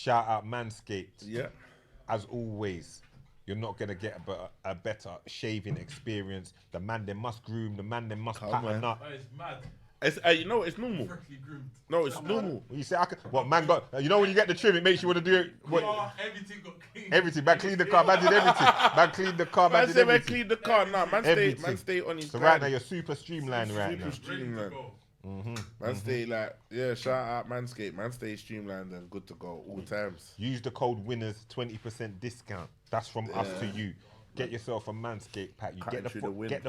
Shout out Manscaped. Yeah. As always, you're not going to get a better shaving experience. The man, they must groom. The man, they must pattern up. Oh, it's mad. It's it's normal. Freshly groomed. No, it's normal. You say, what man got? You know when you get the trim, it makes you want to do it. Everything got clean. Everything. Man clean the car. Man did everything. Man clean the car. Man Man did say man everything. clean the car. Nah, man stay on his So grind. right now you're super streamlined right now. Streamlined. Man stay shout out Manscaped. Man stay streamlined and good to go all times. Use the code winners 20% discount. That's from us to you. Get yourself a Manscaped pack. You get the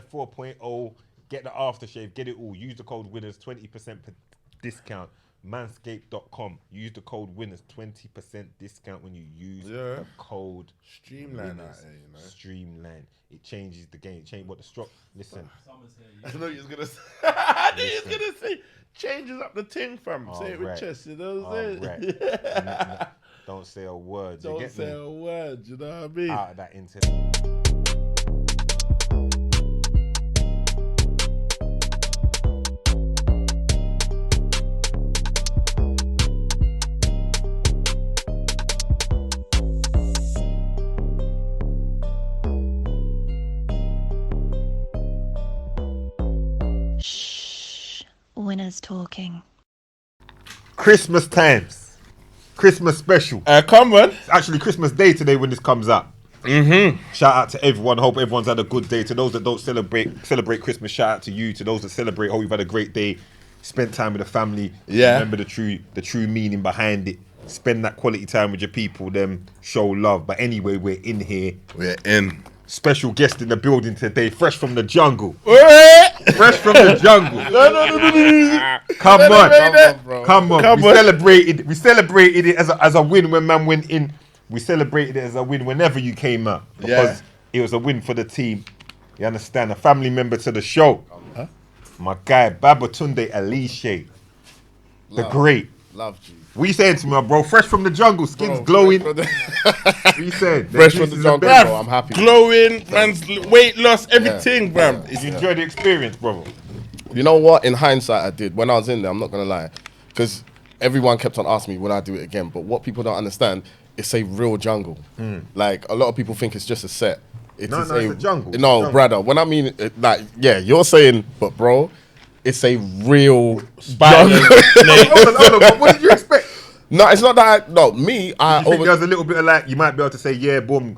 4.0, get the aftershave, get it all. Use the code winners 20% discount. Manscaped.com. Use the code winners 20% discount when you use the code Streamline winners. Streamline. It changes the game. Change what the strop. Listen. I know you're gonna say. I knew you was gonna say changes up the thing, fam. Say it with chest. You know what I'm saying? Don't say a word. Don't say a word. You know what I mean? Out of that internet. Winners talking. Christmas times. Christmas special. Come on. It's actually Christmas Day today when this comes out. Shout out to everyone. Hope everyone's had a good day. To those that don't celebrate Christmas, shout out to you. To those that celebrate, hope you've had a great day. Spend time with the family. Yeah. Remember the true meaning behind it. Spend that quality time with your people. Them show love. But anyway, we're in here. We're in. Special guest in the building today, fresh from the jungle. Fresh from the jungle. Come on. We celebrated it as a win when man went in. We celebrated it as a win whenever you came out. Because it was a win for the team. You understand? A family member to the show. My guy, Babatunde Aleshe. The great. Love you. What you saying to me, bro? Fresh from the jungle, skin's glowing. What you saying? Fresh from the jungle, bro. I'm happy. Glowing, man's weight loss, everything, bro. Did you enjoy the experience, brother? You know what? In hindsight, I did. When I was in there, I'm not going to lie. Because everyone kept on asking me, would I do it again? But what people don't understand, it's a real jungle. Like, a lot of people think it's just a set. It's a jungle. No, brother. When I mean, you're saying, but bro, it's a real jungle. Hold on. What did you expect? No, it's not that. I think there's a little bit of like, you might be able to say, yeah, boom,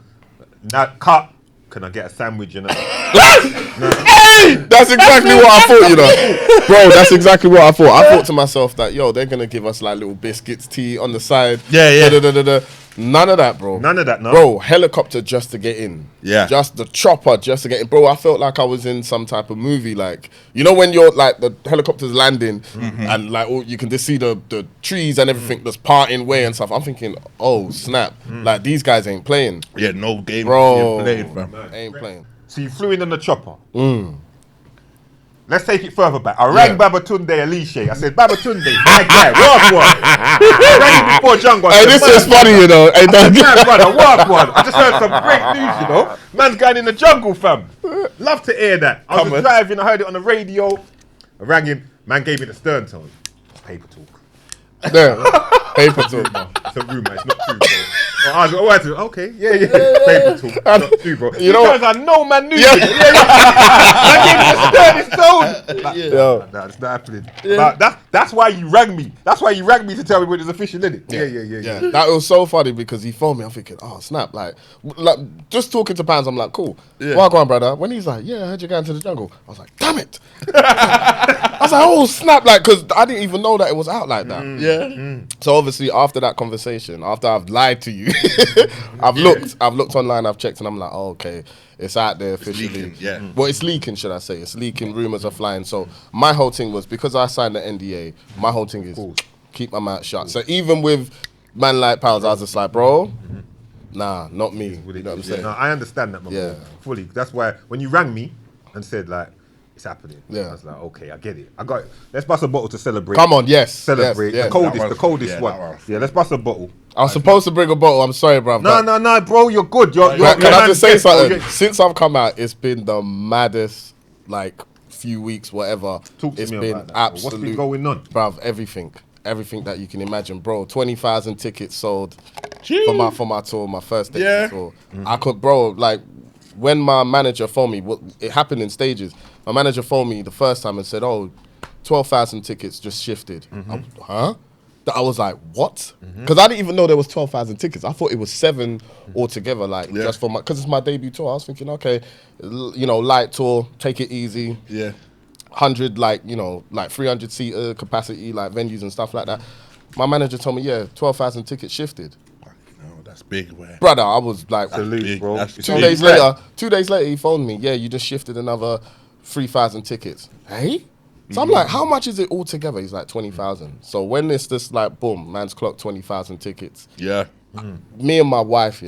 that cut. Can I get a sandwich? You know? Hey, that's exactly what I thought, you know. Bro, that's exactly what I thought. I thought to myself that, they're going to give us like little biscuits, tea on the side. Yeah. None of that, bro. None of that, no. Bro, helicopter just to get in. Yeah. Just the chopper just to get in. Bro, I felt like I was in some type of movie. Like, you know when you're like, the helicopter's landing and like, you can just see the trees and everything just parting way and stuff. I'm thinking, oh, snap. Like, these guys ain't playing. Yeah, no game. Bro, played, fam. Ain't playing. So you flew in on the chopper. Let's take it further back. I rang Babatunde Aleshe. I said, Babatunde, my guy, what? I rang him before Jungle. Hey, this is funny, you know. Hey, brother, what? I just heard some great news, you know. Man's going in the jungle, fam. Love to hear that. I was driving, I heard it on the radio. I rang him. Man gave me the stern tone. Paper talk. Yeah. Paper talk, bro. It's a rumour, it's not true, bro. I was like, okay, yeah. Paper talk, not true, bro. You know, I know man knew it. Man gave me the stern tone. That's not happening. But that's why you rang me. That's why you rang me to tell me when it's official, innit? Yeah. That was so funny because he phoned me. I'm thinking, oh, snap. Like just talking to Pans, I'm like, cool. Well, go on, brother. When he's like, yeah, I heard you going to the jungle. I was like, damn it. I was like, oh, snap. Like, because I didn't even know that it was out like that. So obviously, after that conversation, after I've lied to you, I've looked online, I've checked, and I'm like, oh, okay, it's out there officially. Well, it's leaking, should I say. It's leaking, rumors are flying. So my whole thing was, because I signed the NDA, my whole thing is keep my mouth shut. So even with man like Pals, I was just like, bro, nah, not me. You know what I'm saying? No, I understand that, man. Fully. That's why when you rang me and said, like, it's happening. I was like, okay, I get it. I got it. Let's bust a bottle to celebrate. Come on, yes. Celebrate. Yes, the coldest one. Yeah, let's bust a bottle. I was supposed to bring a bottle. I'm sorry, bro. No, bro. You're good. Can I just say something? Since I've come out, it's been the maddest, like, few weeks, whatever. Talk to it's me been about that. absolute. What's been going on? Bruv, everything. everything that you can imagine, bro. 20,000 tickets sold for my tour, my first day tour. I could, bro, like when my manager phoned me, it happened in stages. My manager phoned me the first time and said, "Oh, 12,000 tickets just shifted." Huh? I was like, what? Because I didn't even know there was 12,000 tickets. I thought it was 7 altogether, like just for because it's my debut tour. I was thinking, okay, you know, light tour, take it easy. Yeah. 100, like, you know, like 300 seater capacity, like venues and stuff like that. My manager told me, 12,000 tickets shifted. No, that's big, man. Brother, I was like, Big, bro. That's 2 days later, 2 days later, he phoned me. Yeah, you just shifted another 3,000 tickets. Hey? So I'm like, how much is it all together? He's like 20,000. So when it's just like, boom, man's clocked 20,000 tickets. Yeah. Me and my wife,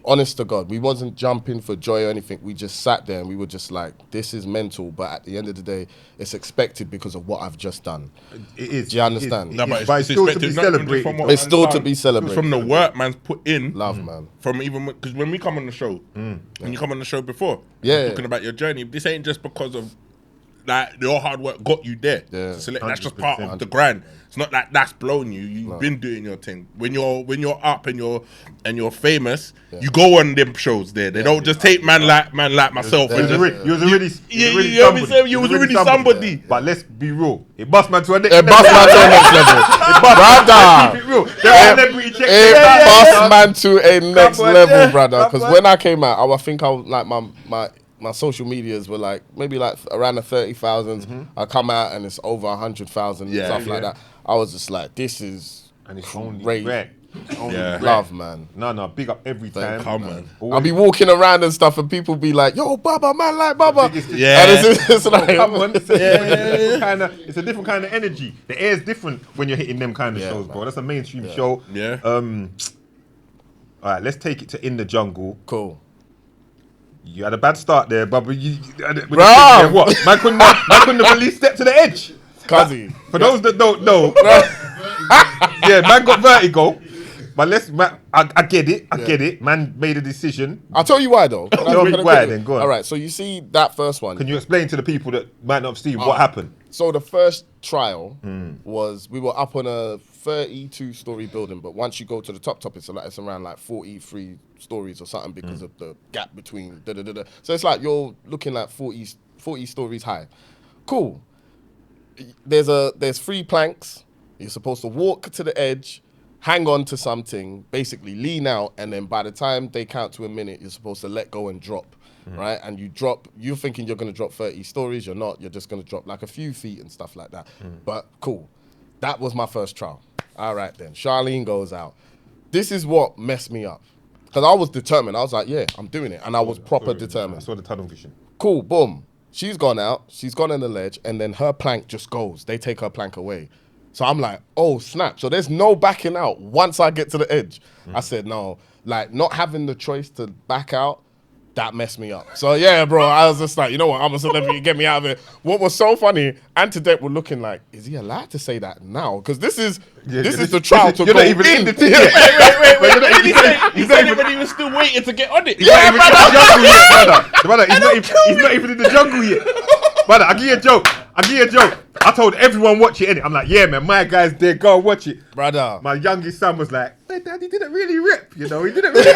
honest to God, we wasn't jumping for joy or anything. We just sat there and we were just like, this is mental. But at the end of the day, it's expected because of what I've just done. It is. Do you understand? No, but it's still to be celebrated. It's still to be celebrated. From the work man's put in. Love, man. From even, because when we come on the show, when you come on the show before, talking about your journey, this ain't just because of like your hard work got you there. Yeah. So that's just part of the grind. It's not like that's blown you. You've been doing your thing. When you're up and you're famous, you go on them shows there. They don't just take man like myself. You was already somebody. But let's be real. It bust man to a next level. Brother. Keep it real. It bust man to a next level, brother. Because when I came out, I think I was like my social medias were like maybe like around the 30,000. I come out and it's over 100,000 and stuff like that. I was just like, this is and it's only great. Love, man. No, big up every time. Come on. I'll be walking around and stuff and people be like, yo, Baba, man, like Baba. Yeah. And it's like, come on. It's a different kind of energy. The air's different when you're hitting them kind of shows, bro. That's a mainstream show. Yeah. All right, let's take it to In the Jungle. Cool. You had a bad start there, but Bro! What? Man couldn't have at least stepped to the edge. Cuzzy. For those that don't know, man got vertigo. But I get it. I get it. Man made a decision. I'll tell you why, though. Why then? Go on. All right, so you see that first one. Can you explain to the people that might not have seen what happened? So the first trial was, we were up on a 32-story building, but once you go to the top, it's around like 43 stories or something because of the gap between So it's like you're looking at 40 stories high. Cool. There's 3 planks. You're supposed to walk to the edge, hang on to something, basically lean out, and then by the time they count to a minute, you're supposed to let go and drop. Right? And you're thinking you're going to drop 30 stories. You're not. You're just going to drop like a few feet and stuff like that. But cool. That was my first trial. All right, then. Charlene goes out. This is what messed me up. Because I was determined. I was like, yeah, I'm doing it. And I was proper determined. I saw the tunnel vision. Cool, boom. She's gone out. She's gone on the ledge. And then her plank just goes. They take her plank away. So I'm like, oh, snap. So there's no backing out once I get to the edge. I said, no. Like, not having the choice to back out, that messed me up. So yeah, bro, I was just like, you know what, I'm a celebrity, get me out of it. What was so funny, Ant and Dec were looking like, is he allowed to say that now? Because this is the trial to you're go not even in the thing. Wait. He said it when he was still waiting to get on it. He's not even in the jungle yet, brother. He's not even in the jungle yet. Brother, I give you a joke. I told everyone watch it, innit? I'm like, yeah, man, my guy's there, go and watch it. Brother. My youngest son was like, hey, Dad, he didn't really rip, you know, he didn't really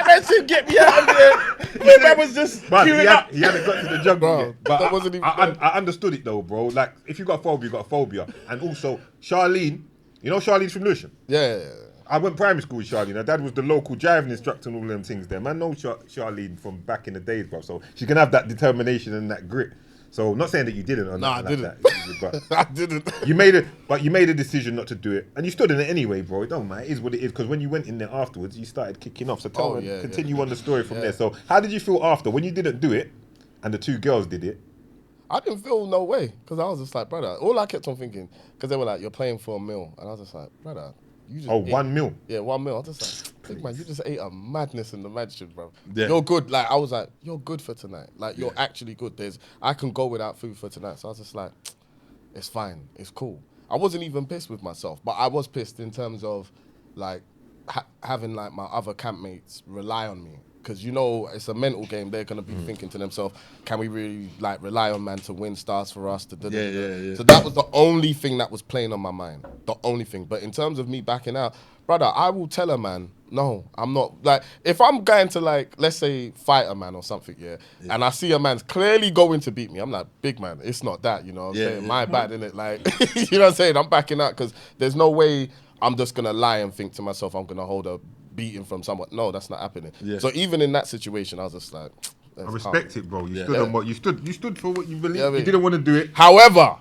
Man said, get me out of there. My man was just queuing up. He hadn't got to the jungle Bro, yet. But that wasn't even I understood it though, bro. Like, if you got a phobia, you got a phobia. And also, Charlene, you know Charlene's from Lewisham? Yeah. I went primary school with Charlene. Her dad was the local driving instructor and all them things there. Man, know Charlene from back in the days, bro. So she can have that determination and that grit. So not saying that you didn't or nothing like that. I didn't. You made a decision not to do it, and you stood in it anyway, bro. It don't matter. It is what it is. Because when you went in there afterwards, you started kicking off. So continue on the story from there. So how did you feel after when you didn't do it, and the 2 girls did it? I didn't feel no way because I was just like, brother. All I kept on thinking, because they were like, you're playing for a meal, and I was just like, brother. You just ate 1 meal. Yeah, 1 meal. I was just like, big man, you just ate a madness in the mansion, bro. Yeah. You're good. Like, I was like, you're good for tonight. Like, you're actually good. I can go without food for tonight. So I was just like, it's fine. It's cool. I wasn't even pissed with myself, but I was pissed in terms of like having like my other campmates rely on me. because it's a mental game. They're gonna be thinking to themselves, can we really like rely on man to win stars for us? Yeah. So that was the only thing that was playing on my mind. The only thing. But in terms of me backing out, brother, I will tell a man, no, I'm not. Like, if I'm going to, like, let's say, fight a man or something, and I see a man's clearly going to beat me, I'm like, big man, it's not that, you know what I'm saying? My bad, innit? Like, you know what I'm saying? I'm backing out because there's no way I'm just going to lie and think to myself I'm going to hold a beating from someone. No, that's not happening. Yeah. So even in that situation, I was just like, I respect it, bro. You stood on what you stood for what you believe. You didn't want to do it. However,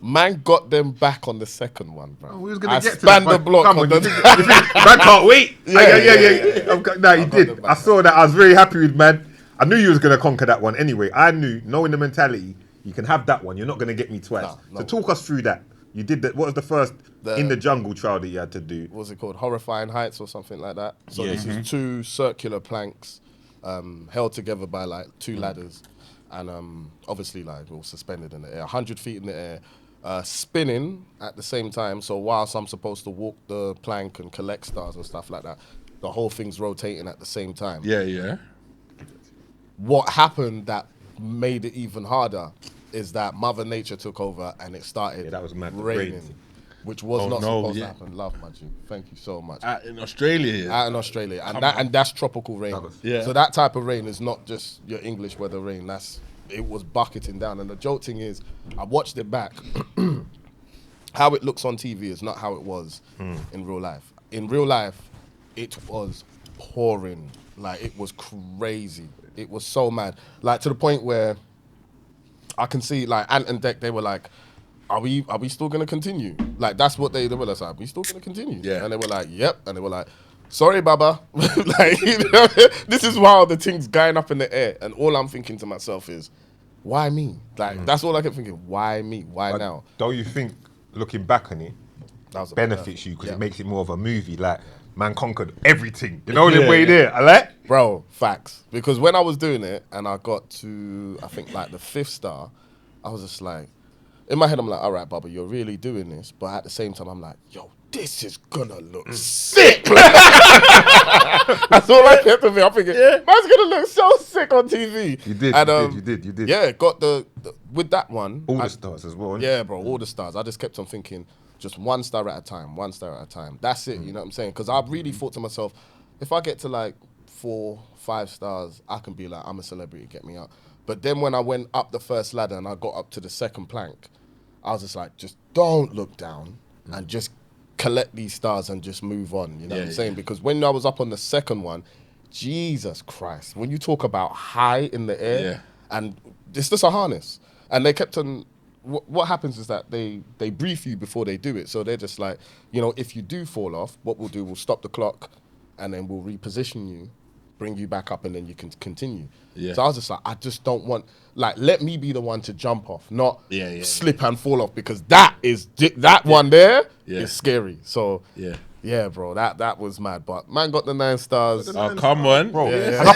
man got them back on the second one, bro. We was gonna get to spanned the block. Come on, man can't wait. Yeah. Nah, he did. I saw that. I was very happy with man. I knew you was gonna conquer that one anyway. I knew, knowing the mentality, you can have that one. You're not gonna get me twice. No. So talk us through that. You did that. What was the first in the jungle trial that you had to do? What was it called? Horrifying Heights or something like that. So this is 2 circular planks held together by like 2 ladders, and obviously like all suspended in the air, 100 feet in the air. Spinning at the same time, so whilst I'm supposed to walk the plank and collect stars and stuff like that, the whole thing's rotating at the same time. Yeah. What happened that made it even harder is that Mother Nature took over and it started that was mad raining, which was not supposed to happen. Love, my G. Thank you so much. In Australia. And that's tropical rain. So that type of rain is not just your English weather rain. It was bucketing down. And the joke thing is, I watched it back. How it looks on TV is not how it was in real life. In real life, it was pouring. Like, it was crazy. It was so mad. Like, to the point where I can see, like, Ant and Dec, they were like, are we still going to continue? Like, that's what they were like, are we still going to continue? Yeah. And they were like, yep. And they were like, sorry, Baba. Like, this is while the thing's going up in the air. And all I'm thinking to myself is, why me? Like, that's all I kept thinking. Why me? Why now? Don't you think, looking back on it, benefits you because it makes it more of a movie? Like, man conquered everything. You know the way there, I like? Bro, facts. Because when I was doing it and I got to, I think, like the 5th star, I was just like, in my head, I'm like, all right, Baba, you're really doing this. But at the same time, I'm like, yo, this is gonna look sick. That's all I kept thinking. I'm thinking, man's gonna look so sick on TV. You did, you did. Yeah, got the with that one. All the stars as well. Yeah, bro, all the stars. I just kept on thinking, just 1 star at a time, 1 star at a time. That's it, you know what I'm saying? Because I really thought to myself, if I get to like 4, 5 stars, I can be like, I'm a celebrity, get me out. But then when I went up the first ladder and I got up to the 2nd plank, I was just like, just don't look down and just collect these stars and just move on, you know what I'm saying? Because when I was up on the 2nd one, Jesus Christ, when you talk about high in the air, and it's just a harness. And they kept on, what happens is that they brief you before they do it. So they're just like, you know, if you do fall off, what we'll do, we'll stop the clock and then we'll reposition you, bring you back up, and then you can continue. Yeah. So I was just like, I just don't want, like, let me be the one to jump off, not slip and fall off, because that one there is scary. So yeah, bro, that was mad. But man got the 9 stars. Oh, come on, bro. Yeah. And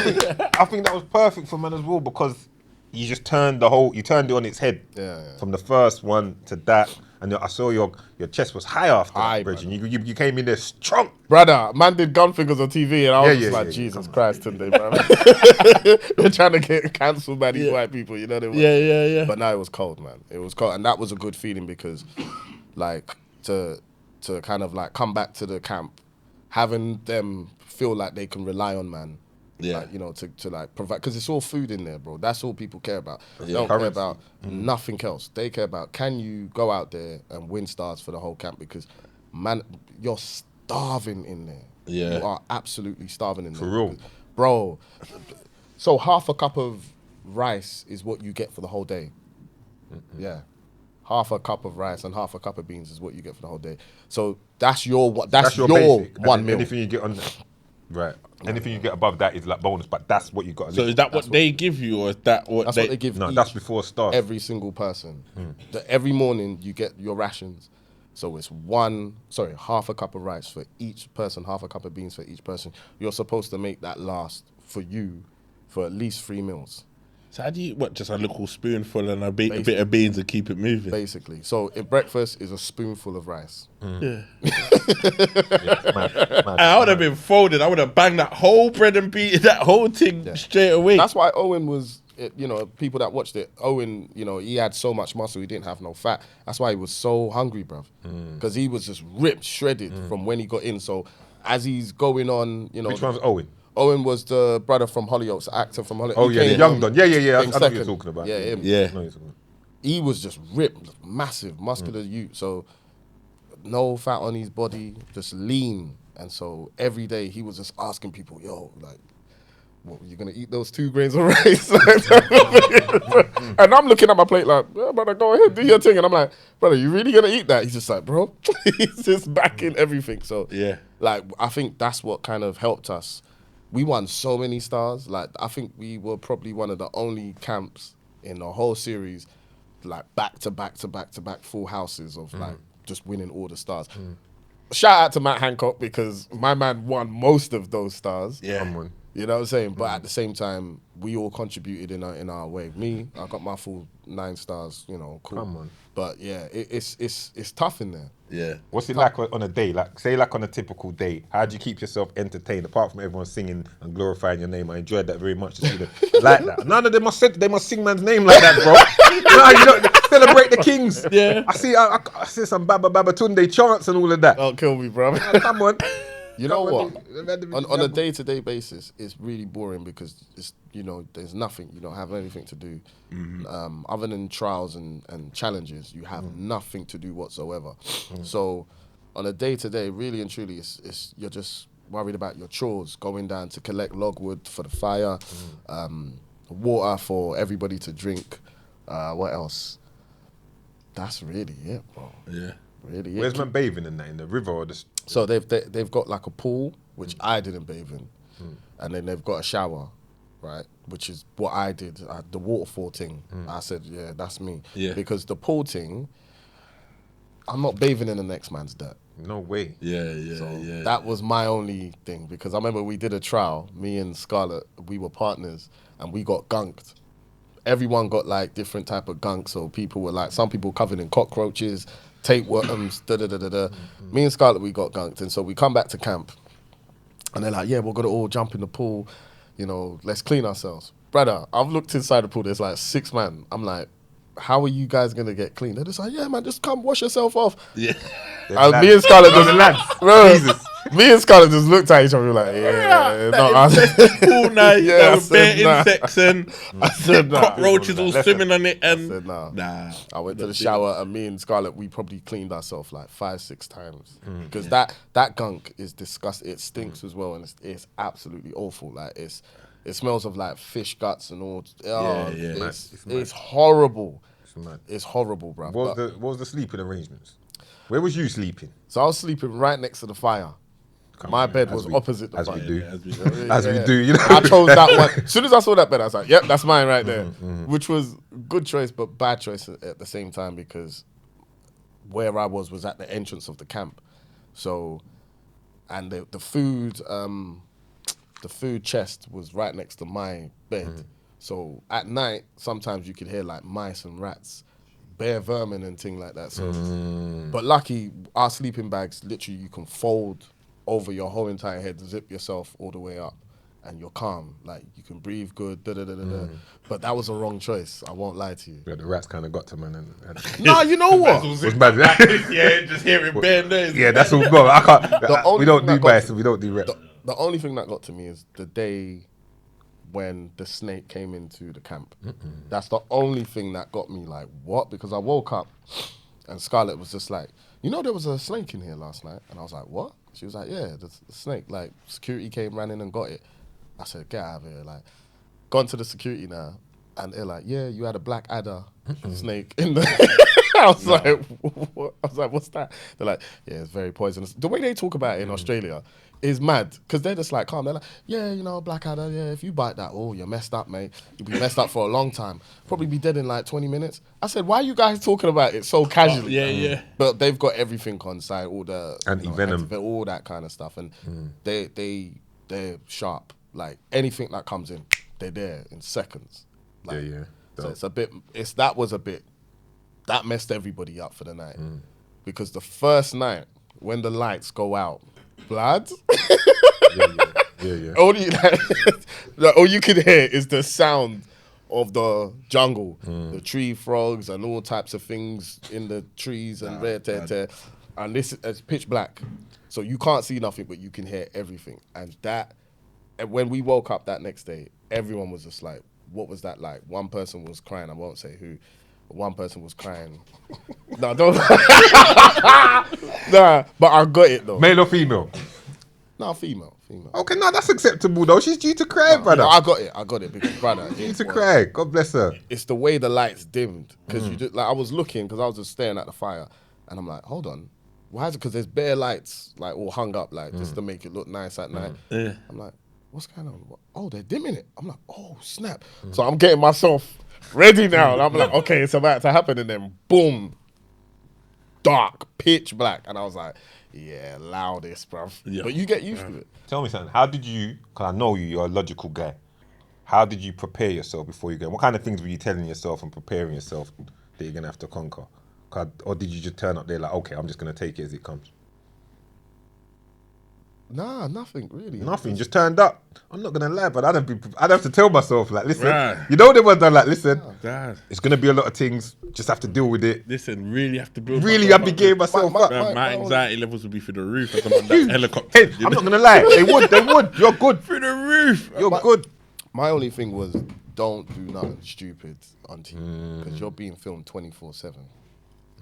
I think that was perfect for man as well, because you just turned it on its head. From the first one to that. And I saw your chest was high after that, Bridge, and you came in there strong. Brother, man did gun fingers on TV, and I was just like, Jesus Christ, today, bro. They're trying to get cancelled by these white people, you know what I mean? Yeah. But no, it was cold, man. It was cold, and that was a good feeling because, like, to kind of like come back to the camp, having them feel like they can rely on man. Like, you know, to like provide, because it's all food in there, bro. That's all people care about. They don't care about nothing else. They care about, can you go out there and win stars for the whole camp? Because, man, you're starving in there. You are absolutely starving in there. For real. Because, bro, so half a cup of rice is what you get for the whole day. Yeah. Half a cup of rice and half a cup of beans is what you get for the whole day. So that's your basic. one meal. Anything you get on right. Anything you get above that is like bonus, but that's what you got. So is that what they give you, or is that what they give? No, that's before start. Every single person. Every morning you get your rations. So it's half a cup of rice for each person, half a cup of beans for each person. You're supposed to make that last for you for at least 3 meals. So how do you just a little spoonful and a bit of beans and keep it moving? Basically. So in breakfast is a spoonful of rice. Yeah. I would have been folded. I would have banged that whole bread and that whole thing straight away. That's why Owen was, people that watched it, Owen, he had so much muscle, he didn't have no fat. That's why he was so hungry, bruv. Because he was just ripped, shredded from when he got in. So as he's going on, Which one's Owen? Owen was the brother from Hollyoaks, the actor from Hollyoaks. Oh, yeah, the young Don. Yeah. I know what you're talking about. Yeah, him. Yeah. He was just ripped, massive, muscular youth. So no fat on his body, just lean. And so every day he was just asking people, yo, like, what, you gonna eat those 2 grains of rice? And I'm looking at my plate like, yeah, brother, go ahead, do your thing. And I'm like, brother, you really gonna eat that? He's just like, bro, he's just backing everything. So yeah, like, I think that's what kind of helped us. We won so many stars. Like, I think we were probably one of the only camps in the whole series, like back to back full houses of like just winning all the stars. Shout out to Matt Hancock because my man won most of those stars. Yeah. You know what I'm saying? But at the same time, we all contributed in our way. Me, I got my full 9 stars, cool. Come on. But yeah, it's tough in there. Yeah. What's it like on a day? Like, say, like on a typical day, how do you keep yourself entertained? Apart from everyone singing and glorifying your name, I enjoyed that very much to see them like that. None of them must sing man's name like that, bro. No, you don't celebrate the kings. Yeah. I see some Babatunde chants and all of that. Don't kill me, bro. Come on. You know what? On a day-to-day basis, it's really boring because it's there's nothing. You don't have anything to do other than trials and challenges. You have nothing to do whatsoever. So on a day-to-day, really and truly, it's you're just worried about your chores, going down to collect logwood for the fire, water for everybody to drink. What else? That's really it, bro. Yeah. Really. Where's man bathing in that? In the river or the... So they've got like a pool, which I didn't bathe in. And then they've got a shower, right? Which is what I did. The waterfall thing. I said, yeah, that's me. Yeah. Because the pool thing, I'm not bathing in the next man's dirt. No way. Yeah. That was my only thing. Because I remember we did a trial, me and Scarlett, we were partners, and we got gunked. Everyone got like different type of gunk. So people were like, some people covered in cockroaches, tapeworms, Me and Scarlett, we got gunked. And so we come back to camp. And they're like, yeah, we're going to all jump in the pool. Let's clean ourselves. Brother, I've looked inside the pool. There's like 6 men. I'm like, how are you guys going to get clean? They're just like, yeah, man, just come wash yourself off. Yeah. Me and Scarlett just... Bro, Jesus. me and Scarlett just looked at each other like, yeah, All night, Yeah, there I were said bare nah. insects and I said nah. cockroaches all swimming on it. And I said nah. Nah. I went to the shower and me and Scarlett, we probably cleaned ourselves like 5-6 times. Because that gunk is disgusting. It stinks as well and it's absolutely awful. Like it smells of like fish guts and all. Oh, Yeah. It's horrible. Mad. It's horrible, bro. What was the sleeping arrangements? Where was you sleeping? So I was sleeping right next to the fire. My bed was opposite the fire. We do. Yeah, As we do, I chose that one. As soon as I saw that bed, I was like, yep, that's mine right there. Which was good choice, but bad choice at the same time because where I was at the entrance of the camp. So, and the food chest was right next to my bed. So at night, sometimes you could hear like mice and rats, bare vermin and thing like that. So, but lucky, our sleeping bags, literally you can fold over your whole entire head, zip yourself all the way up, and you're calm. Like you can breathe good. But that was a wrong choice. I won't lie to you. Yeah, the rats kind of got to man. Nah, you know what? Was bad. Yeah, just hearing bare noise. Yeah, that's all. Bro, I can't. We don't do bites. We don't do rats. The only thing that got to me is the day when the snake came into the camp. That's the only thing that got me like, what? Because I woke up and Scarlett was just like, there was a snake in here last night. And I was like, what? She was like, yeah, the snake. Like, security came, ran in and got it. I said, get out of here. Like, gone to the security now. And they're like, yeah, you had a black adder snake in the... I was like, what? I was like, what's that? They're like, yeah, it's very poisonous. The way they talk about it in Australia is mad because they're just like calm. They're like, yeah, blackadder, yeah, if you bite that, oh, you're messed up, mate. You'll be messed up for a long time. Probably be dead in like 20 minutes. I said, why are you guys talking about it so casually? Yeah. But they've got everything on site, all the anti-venom, all that kind of stuff, and they're sharp. Like anything that comes in, they're there in seconds. Like, yeah. So Dope. that messed everybody up for the night. Because the first night, when the lights go out, blood, Yeah. only all you can hear is the sound of the jungle, the tree frogs and all types of things in the trees and and this is pitch black, so you can't see nothing, but you can hear everything. And when we woke up that next day, everyone was just like, "What was that like?" One person was crying. I won't say who. One person was crying. No, don't. Nah, but I got it though. Male or female? No, female. Okay, no, that's acceptable though. She's due to cry, brother. No, I got it because brother. Due to cry. God bless her. It's the way the lights dimmed because I was looking because I was just staring at the fire and I'm like, hold on, why is it? Because there's bare lights like all hung up like just to make it look nice at night. Yeah. I'm like, what's going on? Oh, they're dimming it. I'm like, oh snap. So I'm getting myself ready now. And I'm like, okay, it's about to happen, and then boom, dark, pitch black, and I was like, yeah, loudest, bruv. Yeah. But you get used to it. Tell me something. How did you? Because I know you're a logical guy. How did you prepare yourself before you go? What kind of things were you telling yourself and preparing yourself that you're gonna have to conquer? Or did you just turn up there like, okay, I'm just gonna take it as it comes? Nah, nothing really. Nothing. Just turned up. I'm not gonna lie, but I'd have to tell myself like, listen, Right. you know they were done like, listen, Dad. it's gonna be a lot of things. Just have to deal with it. Listen, really have to build. Really, I'd be getting myself up. My anxiety levels would be through the roof as I'm on that helicopter. Hey, I'm not gonna lie. They would. You're good. Through the roof. You're good. My only thing was don't do nothing stupid on TV because you're being filmed 24/7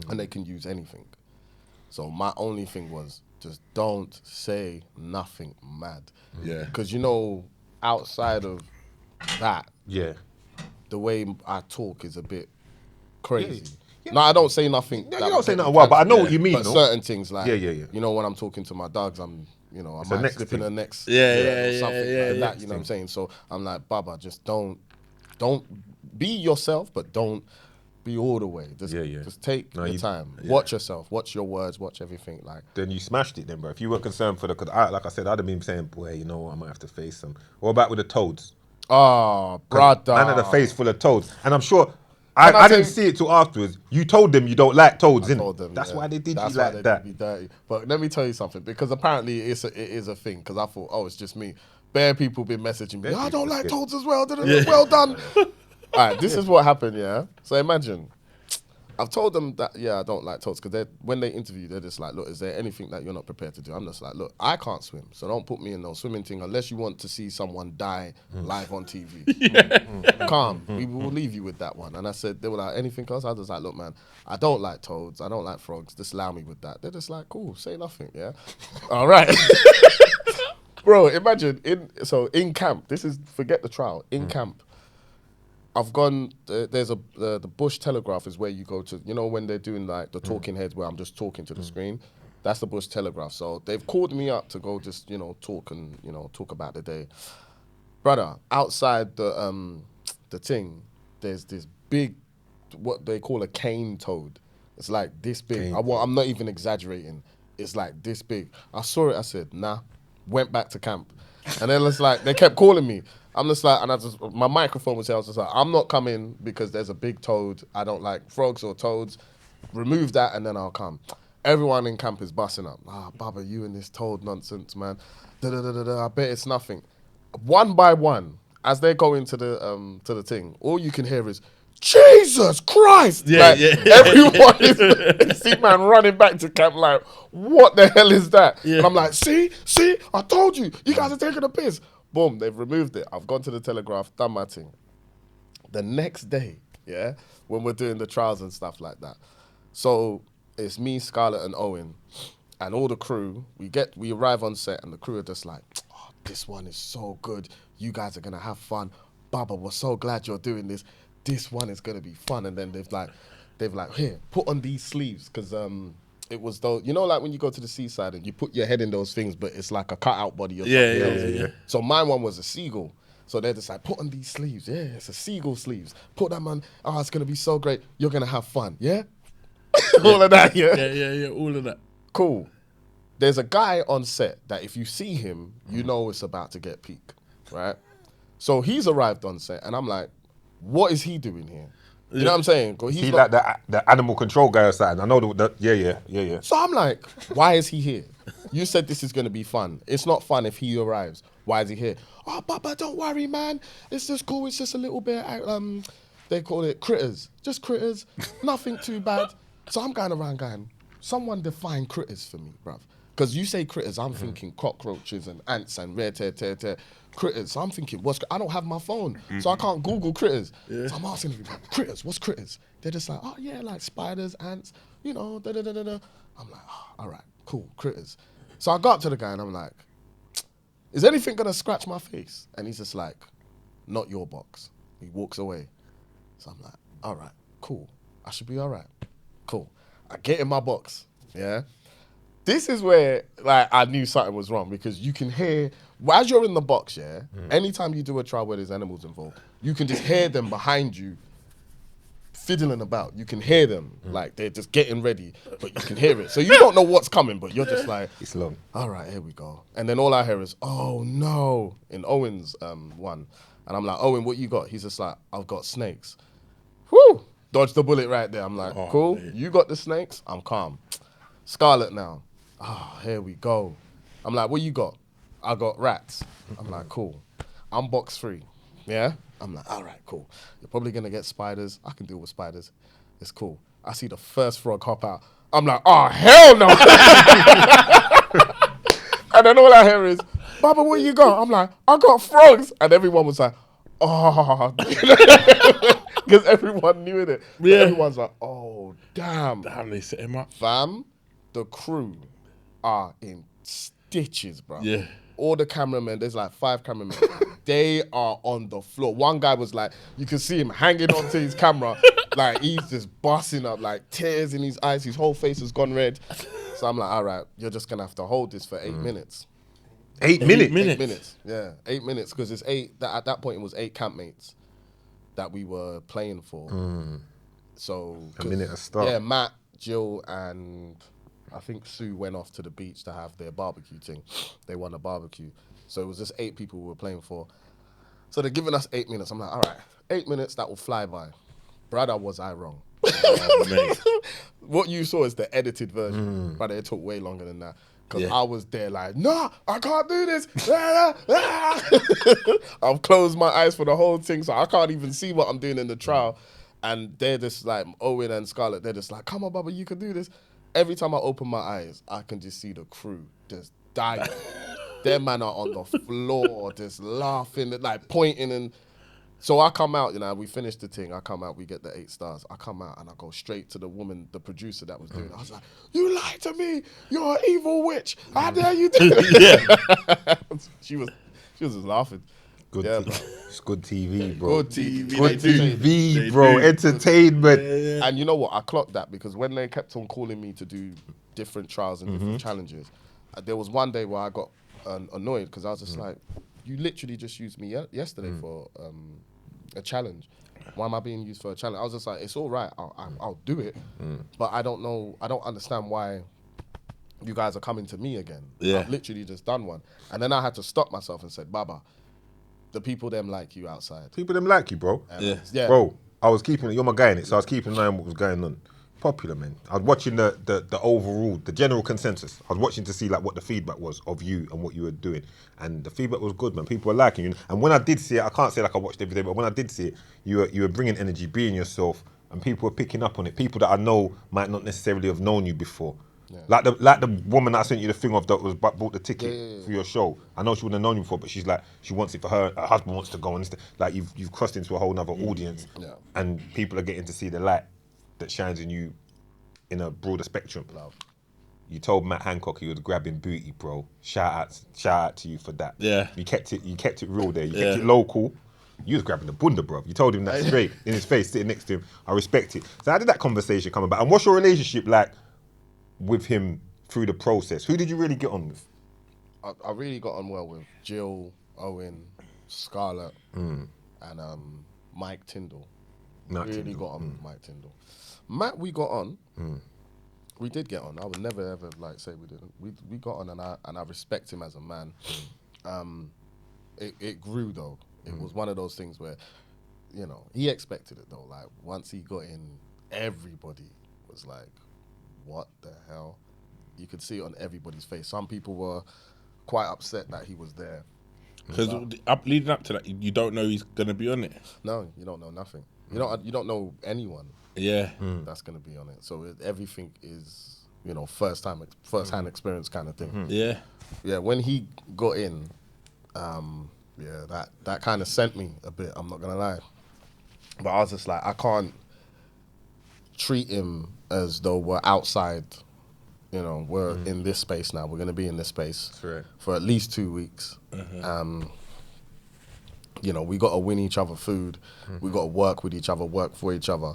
and they can use anything. So my only thing was just don't say nothing mad. Yeah. Because outside of that, Yeah. the way I talk is a bit crazy. No, I don't say nothing. No, you don't say nothing wild, but I know what you mean. But no? certain things like, Yeah. when I'm talking to my dogs, I a might next slip in thing. the next. Yeah, something like that. You know what I'm saying? So I'm like, Baba, just don't be yourself, but don't be all the way. Just take your time. Watch yourself. Watch your words. Watch everything. Like Then you smashed it, then, bro. If you weren't concerned for because like I said, I'd have been saying, boy, you know what, I might have to face some. What about with the toads? oh, brother. Man had a face full of toads, and I'm sure. I didn't see it till afterwards. You told them you don't like toads, innit? That's why they did you like that. Did me dirty. But let me tell you something, because apparently it is a thing. Because I thought, oh, it's just me. Bare people been messaging me. I don't like toads as well. Well done. All right, this is what happened. Yeah. So imagine, I've told them that I don't like toads because when they interview, they're just like, look, is there anything that you're not prepared to do? I'm just like, look, I can't swim, so don't put me in no swimming thing unless you want to see someone die live on TV. Calm, we will leave you with that one. And I said, they were like, anything else? I was like, look, man, I don't like toads, I don't like frogs. Just allow me with that. They're just like, cool, say nothing, yeah. All right, bro. Imagine in camp. This is forget the trial in camp. I've gone. There's the Bush Telegraph is where you go to. When they're doing like the talking heads where I'm just talking to the screen. That's the Bush Telegraph. So they've called me up to go just talk and talk about the day. Brother, outside the thing, there's this big, what they call a cane toad. It's like this big. I'm not even exaggerating. It's like this big. I saw it. I said, nah. Went back to camp, and then it's like they kept calling me. I'm just like, and my microphone was here. I was just like, I'm not coming because there's a big toad. I don't like frogs or toads. Remove that and then I'll come. Everyone in camp is busting up. Baba, you and this toad nonsense, man. I bet it's nothing. One by one, as they go into the thing, all you can hear is, Jesus Christ! Everyone is see man running back to camp like, what the hell is that? Yeah. And I'm like, see, I told you, you guys are taking a piss. Boom, they've removed it. I've gone to the Telegraph, done my thing. The next day, when we're doing the trials and stuff like that. So it's me, Scarlett and Owen and all the crew. We arrive on set and the crew are just like, oh, this one is so good. You guys are going to have fun. Baba, we're so glad you're doing this. This one is going to be fun. And then they've like, here, put on these sleeves. Because it was those, like when you go to the seaside and you put your head in those things, but it's like a cutout body or something else. Yeah. So mine one was a seagull. So they're just like, put on these sleeves. Yeah, it's a seagull sleeves. Put them on. Oh, it's going to be so great. You're going to have fun. Yeah? All of that, yeah? Yeah, all of that. Cool. There's a guy on set that if you see him, you know it's about to get peak, right? So he's arrived on set and I'm like, what is he doing here? You know what I'm saying? He's like the animal control guy or something. I know yeah. So I'm like, why is he here? You said this is going to be fun. It's not fun if he arrives. Why is he here? Oh, Baba, don't worry, man. It's just cool. It's just a little bit, they call it critters. Just critters. Nothing too bad. So I'm going around going, someone define critters for me, bruv. Because you say critters, I'm thinking cockroaches and ants and critters. So I'm thinking, I don't have my phone, so I can't Google critters. Yeah. So I'm asking everybody, critters, what's critters? They're just like, oh yeah, like spiders, ants, you know, da-da-da-da-da. I'm like, oh, all right, cool, critters. So I got up to the guy and I'm like, is anything gonna scratch my face? And he's just like, not your box. He walks away. So I'm like, all right, cool. I should be all right. Cool. I get in my box, yeah? This is where like I knew something was wrong because you can hear, as you're in the box, yeah, anytime you do a trial where there's animals involved, you can just hear them behind you fiddling about. You can hear them, like they're just getting ready, but you can hear it. So you don't know what's coming, but you're just like, it's long. All right, here we go. And then all I hear is, oh no, in Owen's one. And I'm like, Owen, what you got? He's just like, I've got snakes. Whew, dodged the bullet right there. I'm like, cool, man. You got the snakes? I'm calm. Scarlet now. Oh, here we go. I'm like, what you got? I got rats. I'm like, cool. I'm box 3. Yeah? I'm like, all right, cool. You're probably going to get spiders. I can deal with spiders. It's cool. I see the first frog hop out. I'm like, oh, hell no. And then all I hear is, Baba, what you got? I'm like, I got frogs. And everyone was like, oh. Because everyone knew it. Yeah. Everyone's like, oh, damn. Damn, they set him up. Fam, the crew are in stitches, bro. Yeah. All the cameramen, there's like 5 cameramen. They are on the floor. One guy was like, you can see him hanging onto his camera. Like, he's just busting up, like tears in his eyes. His whole face has gone red. So I'm like, all right, you're just going to have to hold this for 8 minutes. 8 minutes? 8 minutes, yeah. 8 minutes, because it's 8, at that point it was 8 campmates that we were playing for. So a minute of start. Yeah, Matt, Jill, and I think Sue went off to the beach to have their barbecue thing. They won a barbecue. So it was just 8 people we were playing for. So they're giving us 8 minutes. I'm like, all right, 8 minutes, that will fly by. Brother, was I wrong? What you saw is the edited version. Brother, it took way longer than that. Because I was there like, nah, I can't do this. I've closed my eyes for the whole thing, so I can't even see what I'm doing in the trial. And they're just like, Owen and Scarlett, they're just like, come on, Baba, you can do this. Every time I open my eyes, I can just see the crew just dying. Their man are on the floor, just laughing, like pointing. And so I come out, you know, we finish the thing. I come out, we get the 8 stars. I come out and I go straight to the woman, the producer that was doing it. I was like, you lied to me. You're an evil witch. How dare you do it? She was just laughing. Good it's good TV, bro. Good TV. Good TV, bro. Entertainment. And you know what? I clocked that because when they kept on calling me to do different trials and different challenges, there was one day where I got annoyed because I was just like, you literally just used me yesterday for a challenge. Why am I being used for a challenge? I was just like, it's all right. I'll do it. But I don't know. I don't understand why you guys are coming to me again. Yeah. I've literally just done one. And then I had to stop myself and said, Baba, the people them like you outside. People them like you, bro. Yeah. Bro, I was keeping, you're my guy in it, so I was keeping an eye on what was going on. Popular, man. I was watching the overall, the general consensus. I was watching to see like what the feedback was of you and what you were doing. And the feedback was good, man. People were liking you. And when I did see it, I can't say like I watched every day, but when I did see it, you were bringing energy, being yourself, and people were picking up on it. People that I know might not necessarily have known you before. Yeah. Like the woman that I sent you the thing of that was bought the ticket for your show. I know she wouldn't have known you before, but she's like, she wants it for her husband wants to go, and like you've crossed into a whole nother audience, and people are getting to see the light that shines in you in a broader spectrum. Love. You told Matt Hancock he was grabbing booty, bro. Shout out to you for that. Yeah. You kept it real there. You kept it local. You was grabbing the bunda, bro. You told him that straight in his face, sitting next to him. I respect it. So how did that conversation come about? And what's your relationship like with him through the process? Who did you really get on with? I really got on well with Jill, Owen, Scarlett, and Mike Tyndall. Got on with Mike Tyndall. Matt, we got on. We did get on. I would never ever like say we didn't. We got on, and I respect him as a man. It grew though. It was one of those things where you know, he expected it though. Like once he got in, everybody was like, "What the hell?" You could see it on everybody's face. Some people were quite upset that he was there. Because leading up to that, you don't know he's gonna be on it. No, you don't know nothing. You don't know anyone. Yeah, that's gonna be on it. So everything is, you know, first hand experience kind of thing. yeah. Yeah, when he got in, that kind of sent me a bit. I'm not gonna lie, but I was just like, I can't treat him as though we're outside. You know, we're in this space now. We're gonna be in this space for at least 2 weeks. You know, we got to win each other food. We got to work with each other, work for each other.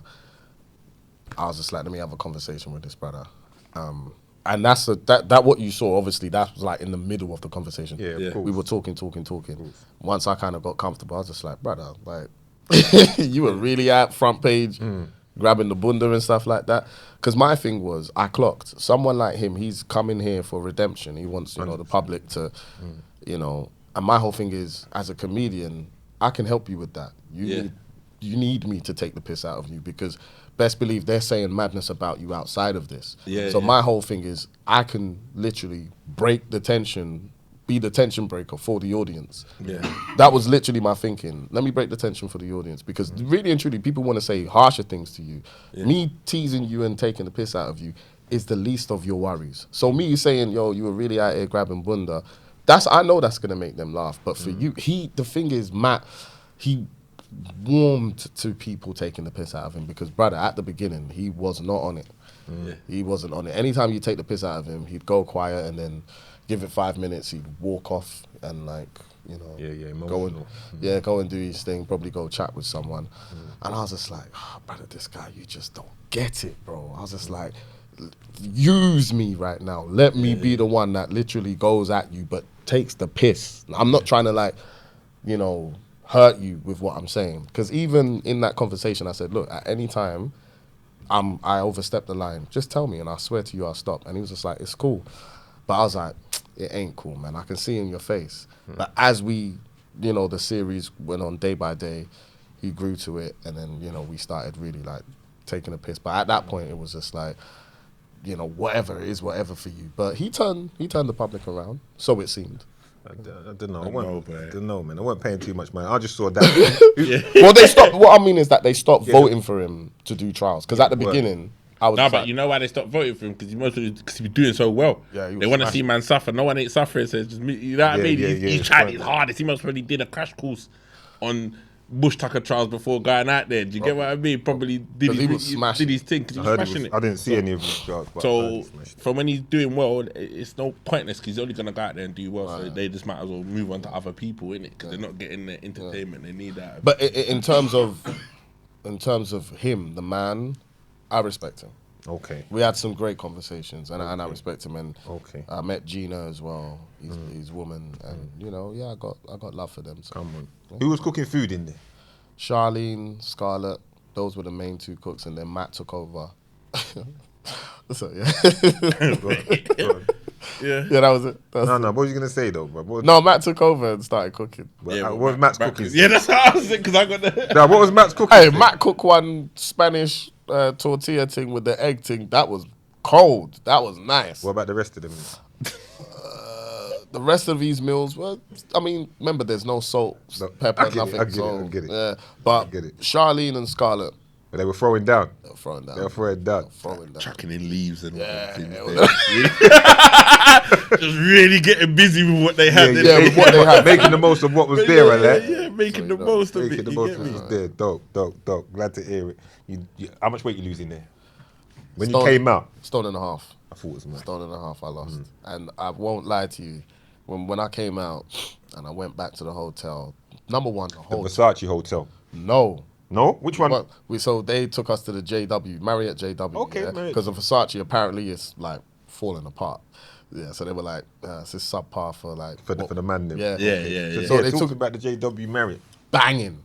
I was just like, let me have a conversation with this brother. And that's that what you saw, obviously, that was like in the middle of the conversation. Yeah, of course. We were talking. Once I kind of got comfortable, I was just like, brother, like, you were really at front page, grabbing the bunda and stuff like that. Because my thing was, I clocked. Someone like him, he's coming here for redemption. He wants, you know, the public to, you know, and my whole thing is, as a comedian, I can help you with that. You need me to take the piss out of you because best believe they're saying madness about you outside of this. My whole thing is I can literally break the tension, be the tension breaker for the audience. That was literally my thinking. Let me break the tension for the audience because really and truly people want to say harsher things to you. Me teasing you and taking the piss out of you is the least of your worries. So me saying, yo, you were really out here grabbing bunda, I know that's gonna make them laugh. But for you, the thing is, Matt, he warmed to people taking the piss out of him because, brother, at the beginning, he was not on it. He wasn't on it. Anytime you take the piss out of him, he'd go quiet and then give it 5 minutes, he'd walk off and like, you know, go and do his thing, probably go chat with someone. And I was just like, oh, brother, this guy, you just don't get it, bro. I was just like, use me right now. Let me be the one that literally goes at you but takes the piss. I'm not trying to like, you know, hurt you with what I'm saying. Because even in that conversation, I said, look, at any time I overstep the line, just tell me and I swear to you I'll stop. And he was just like, it's cool. But I was like, it ain't cool, man. I can see in your face. But as we, you know, the series went on day by day, he grew to it. And then, you know, we started really like taking a piss. But at that point, it was just like, you know, whatever it is, whatever for you. But he turned the public around, so it seemed. I don't know. I don't know, man. I wasn't paying too much, man. I just saw that. Well, they stopped. What I mean is that they stopped voting for him to do trials. Because at the beginning, I was. No, but you know why they stopped voting for him? Because he was doing so well. Yeah, they want to see man suffer. No one ain't suffering. So it's just, you know what I mean? He's tried his hardest. He most probably did a crash course on Bush Tucker trials before going out there. Do you get what I mean? Probably did his thing because he was smashing it. I didn't see any of his trials. So from when he's doing well, it's no pointless because he's only gonna go out there and do well. So they just might as well move on to other people in it because they're not getting the entertainment they need. That. But in terms of him, the man, I respect him. Okay. We had some great conversations, and I respect him. And I met Gina as well. He's woman, and you know, I got love for them. So. Come on. Who was cooking food in there? Charlene, Scarlett. Those were the main two cooks, and then Matt took over. So yeah, that was it. No. What was you gonna say though, bro? No, Matt took over and started cooking. What was Matt's cooking? Yeah, that's what I was saying because I got the. No, what was Matt's cooking? Hey, Matt cooked one Spanish tortilla thing with the egg thing. That was cold. That was nice. What about the rest of them? The rest of these meals, well, I mean, remember, there's no salt, pepper, nothing. I get it. Yeah, but Charlene and Scarlett. But they were throwing down. They were throwing down. Chucking in leaves and all just really getting busy with what they had. With what they had. Making the most of what was there, right? Yeah, making the most of it. Making the most of what was there. Dope. Glad to hear it. How much weight you losing there? When you came out? 1.5 stone. I thought it was more. 1.5 I lost. And I won't lie to you, when I came out and I went back to the hotel, number one, the Versace hotel. No, which one? So they took us to the JW, Marriott JW. Okay, because the Versace apparently is like falling apart. Yeah, so they were like, it's this subpar for like for the man. Then. Yeah. So they talked about the JW Marriott. Banging.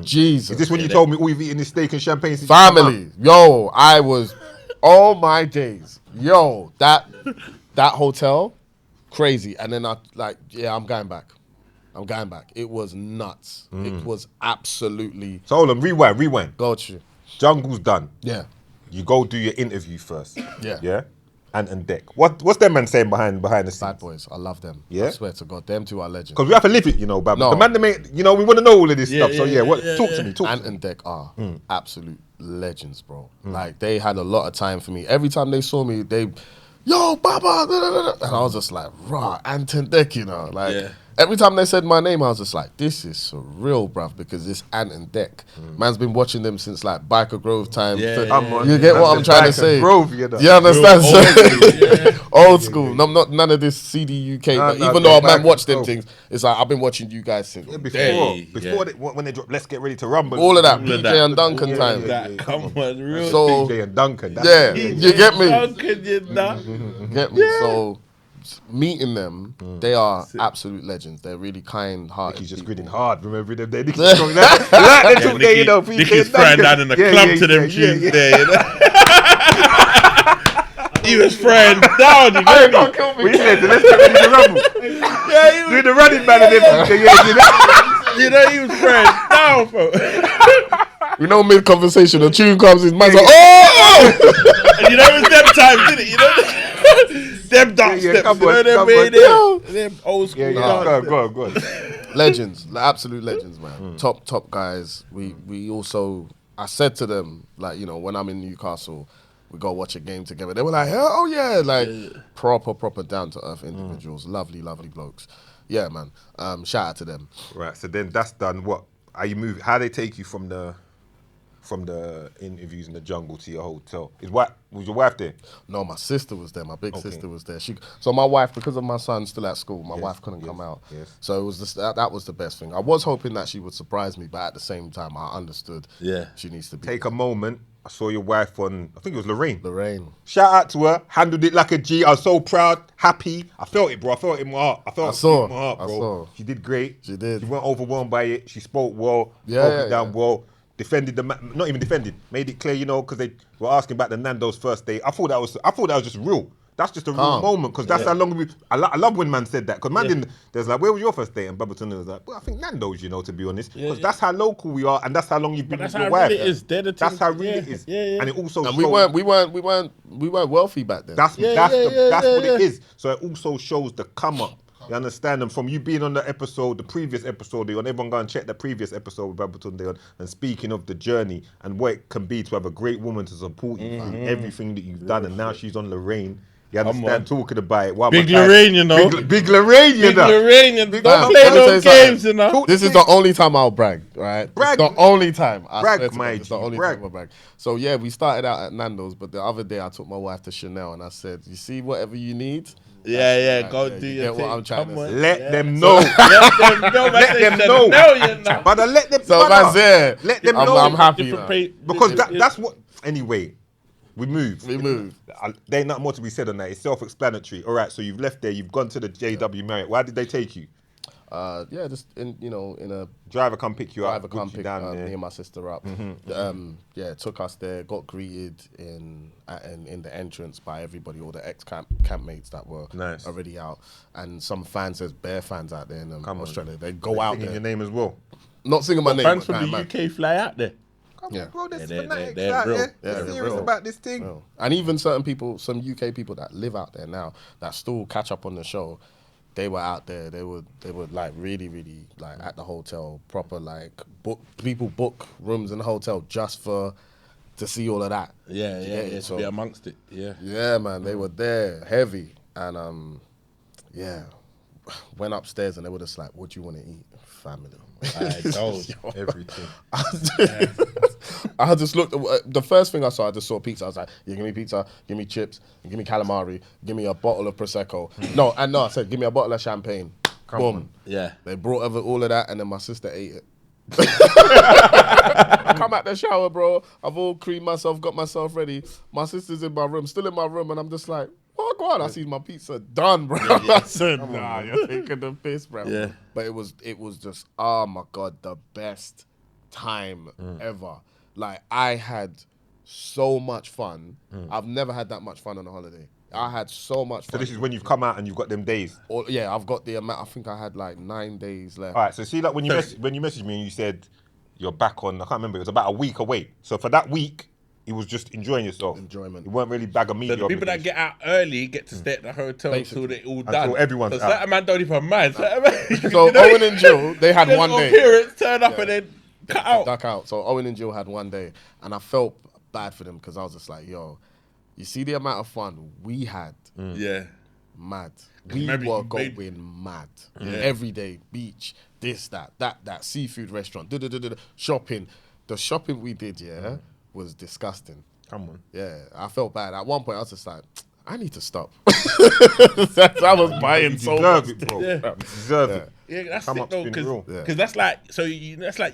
Jesus. Is this when you told me all you've eaten is steak and champagne? Family. Yo, I was, all my days. Yo, that hotel, crazy. And then I'm going back. I'm going back. It was nuts. It was absolutely. So hold on, rewind. Got you. Jungle's done. Yeah. You go do your interview first. Yeah. Yeah? Ant and Dec. What's them man saying behind the scenes? Bad boys. I love them. Yeah? I swear to God. Them two are legends. Because we have to live it, you know, Bab. No. The man that made, you know, we want to know all of this stuff. So talk to me. Ant and Dec are absolute legends, bro. Like, they had a lot of time for me. Every time they saw me, yo, Baba, and I was just like, rah, Ant and Dec, you know. Like, every time they said my name, I was just like, this is surreal, bruv, because it's Ant and Dec. Man's been watching them since like Biker Grove time. You get what I'm trying to say? Grove, you know. You understand? Old school. No, not none of this CD UK. But even though a man watched them things, it's like I've been watching you guys since before when they dropped Let's Get Ready to Rumble. all of that. PJ and Duncan time. Come on, real. So PJ and Duncan. you get me. Duncan, you know. Get me. So meeting them, they are absolute legends. They're really kind-hearted. He's just people. gritting hard. Remember them? They talking that. They took there, you know. Nicky's frying down in the club to them tunes there, you know. He was frying down. You I ain't gonna kill me. Let's get ready to rumble. he Do the running man of them. you know, he was frying down, bro. We know mid-conversation, a tune comes in, man's like, oh! And you know, it was them times, didn't it? You know, them dance steps, come you know, on, them come way on. them old school Go on. Legends, like absolute legends, man. Top guys. We also, I said to them, like, you know, when I'm in Newcastle, we go watch a game together. They were like, oh yeah, like proper down to earth individuals, lovely blokes. Yeah, man. Shout out to them. Right. So then that's done. What are you moving? How they take you from the interviews in the jungle to your hotel? Was your wife there? No, my sister was there. My big sister was there. So my wife, because of my son still at school, my wife couldn't come out. Yes. So it was that was the best thing. I was hoping that she would surprise me, but at the same time, I understood. She needs to be. Take a moment. I saw your wife on, I think it was Lorraine. Shout out to her. Handled it like a G. I was so proud, happy. I felt it, bro. I felt it in my heart. I saw. In my heart, bro. I saw. She did great. She did. She weren't overwhelmed by it. She spoke well. Yeah. Down well. Defended not even defended. Made it clear, you know, because they were asking about the Nando's first day. I thought that was just real. That's just a real moment, because that's how long I love when man said that, because man didn't. There's like, where was your first date? And Babatunde was like, well, I think Nando's, you know, to be honest, because that's how local we are, and that's how long you've been with your wife. That's how really it is. And it also and shows, we weren't wealthy back then. That's what it is. So it also shows the come up. You understand? And from you being on the previous episode, everyone go and check the previous episode with Babatunde and speaking of the journey and what it can be to have a great woman to support you through everything that you've done, and now she's on Lorraine. You understand? Talking about it. Wow, Big Lorraine, you know. Big Lorraine, you know. Don't play no games, you know. This is the only time I'll brag, right? Brag. It's the only time. It's the only time I'll brag. So yeah, we started out at Nando's, but the other day I took my wife to Chanel and I said, you see whatever you need? Go do your thing. What I'm trying to say. Let them know. Let them know. But let them So that's it. Let them know. I'm happy. Because that's what. Anyway, we move. There ain't nothing more to be said on that. It's self-explanatory. All right, so you've left there. You've gone to the JW Marriott. Why did they take you? Just in a driver come pick you up. Driver come pick down me and my sister up. Took us there. Got greeted in the entrance by everybody, all the campmates that were already out, and some fans. There's bare fans out there in Australia. They go out there. Your name as well. Not singing my name. Fans from the UK fly out there. Bro, there's fanatics they're out real. there. They're serious about this thing. Real. And even certain people, some UK people that live out there now, that still catch up on the show, they were out there. They would like really like at the hotel, proper like book rooms in the hotel just to see all of that. To be amongst it. Yeah, man, they were there heavy, and went upstairs and they were just like, "What do you want to eat, family?" I told everything. I just looked. The first thing I saw pizza. I was like, "Yeah, give me pizza, give me chips, give me calamari, give me a bottle of prosecco." No, I said, "Give me a bottle of champagne." Boom. Yeah. They brought over all of that, and then my sister ate it. I come out the shower, bro. I've all creamed myself, got myself ready. My sister's in my room, still in my room, and I'm just like, "Oh, go on!" I see my pizza done, bro. I said, "Nah, you're taking the piss, bro." Yeah. But it was just, oh my God, the best time ever. Like, I had so much fun. I've never had that much fun on a holiday. I had so much fun. So this is when you've come out and you've got them days. Yeah, I've got the amount. I think I had like 9 days left. All right. So see, like when you messaged me and you said you're back on, I can't remember. It was about a week away. So for that week, it was just enjoying yourself. Enjoyment. You weren't really bag of media. So the people that get out early get to stay at the hotel until they're all done. Until everyone's out. Certain man don't even mind. So Owen and Jill, they had one day. Parents turn up and then cut out. Duck out. So Owen and Jill had one day, and I felt bad for them because I was just like, yo, you see the amount of fun we had. Yeah. Mad. We were going mad. Every day, beach, this, that, seafood restaurant, shopping. The shopping we did, was disgusting. Come on. Yeah, I felt bad. At one point, I was just like, I need to stop. I was buying so much. You deserve it, bro. Yeah. You deserve it. Yeah, that's Come it up though, spin real. because that's like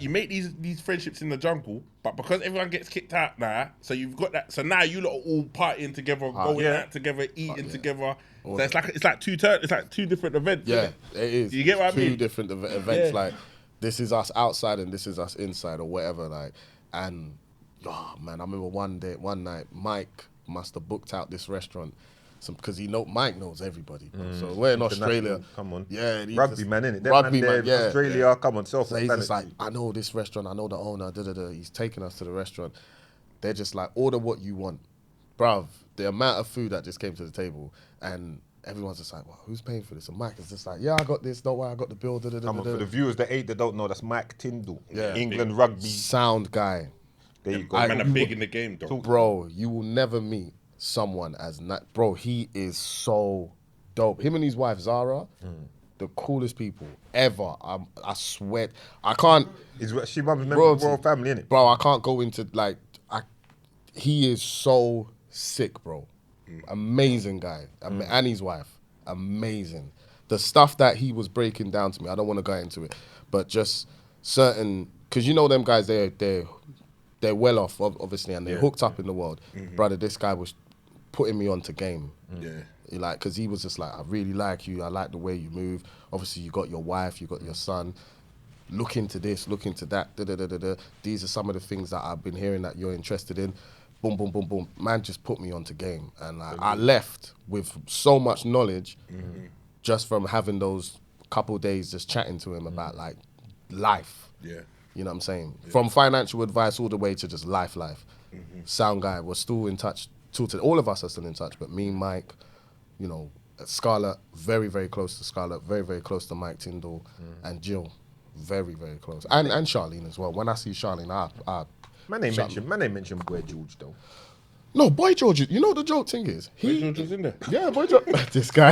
you make these friendships in the jungle, but because everyone gets kicked out now, so you've got that. So now you lot are all partying together, going out together, eating together. So it's like two different events. Yeah, it is. You get what I mean? Two different events. Like this is us outside and this is us inside or whatever. Like, and oh man, I remember one night, Mike must have booked out this restaurant. Because Mike knows everybody. So we're in Australia. Come on. Yeah. Rugby man, innit? Rugby man, yeah. Australia, come on, So he's just like, I know this restaurant, I know the owner, He's taking us to the restaurant. They're just like, order what you want. Bruv, the amount of food that just came to the table, and everyone's just like, well, who's paying for this? And Mike is just like, yeah, I got this, don't worry, I got the bill. Come on, for the viewers that don't know, that's Mike Tyndall. Yeah. England rugby. Sound guy. There you go. Man, are big in the game, though. Bro, you will never meet someone bro, he is so dope. Him and his wife Zara, the coolest people ever. I swear, I can't. She runs a member of the royal family, innit? Bro, I can't go into he is so sick, bro. Amazing guy, and his wife, amazing. The stuff that he was breaking down to me, I don't want to go into it, but just certain, because you know them guys, they're well off, obviously, and they're hooked up in the world. Brother, this guy was putting me onto game. Like, because he was just like, I really like you. I like the way you move. Obviously, you got your wife, you got your son. Look into this, look into that. These are some of the things that I've been hearing that you're interested in. Boom, boom, boom, boom. Man just put me onto game. And I left with so much knowledge just from having those couple days just chatting to him about like life. Yeah. You know what I'm saying? Yeah. From financial advice all the way to just life. Sound guy, we're still in touch. All of us are still in touch, but me, Mike, you know, Scarlett, very, very close to Scarlett, very, very close to Mike Tyndall, and Jill, very, very close. And Charlene as well. When I see Charlene, Man ain't mention Boy George, though. No, Boy George, you know what the joke thing is? Boy George was in there. Yeah, Boy George. This guy.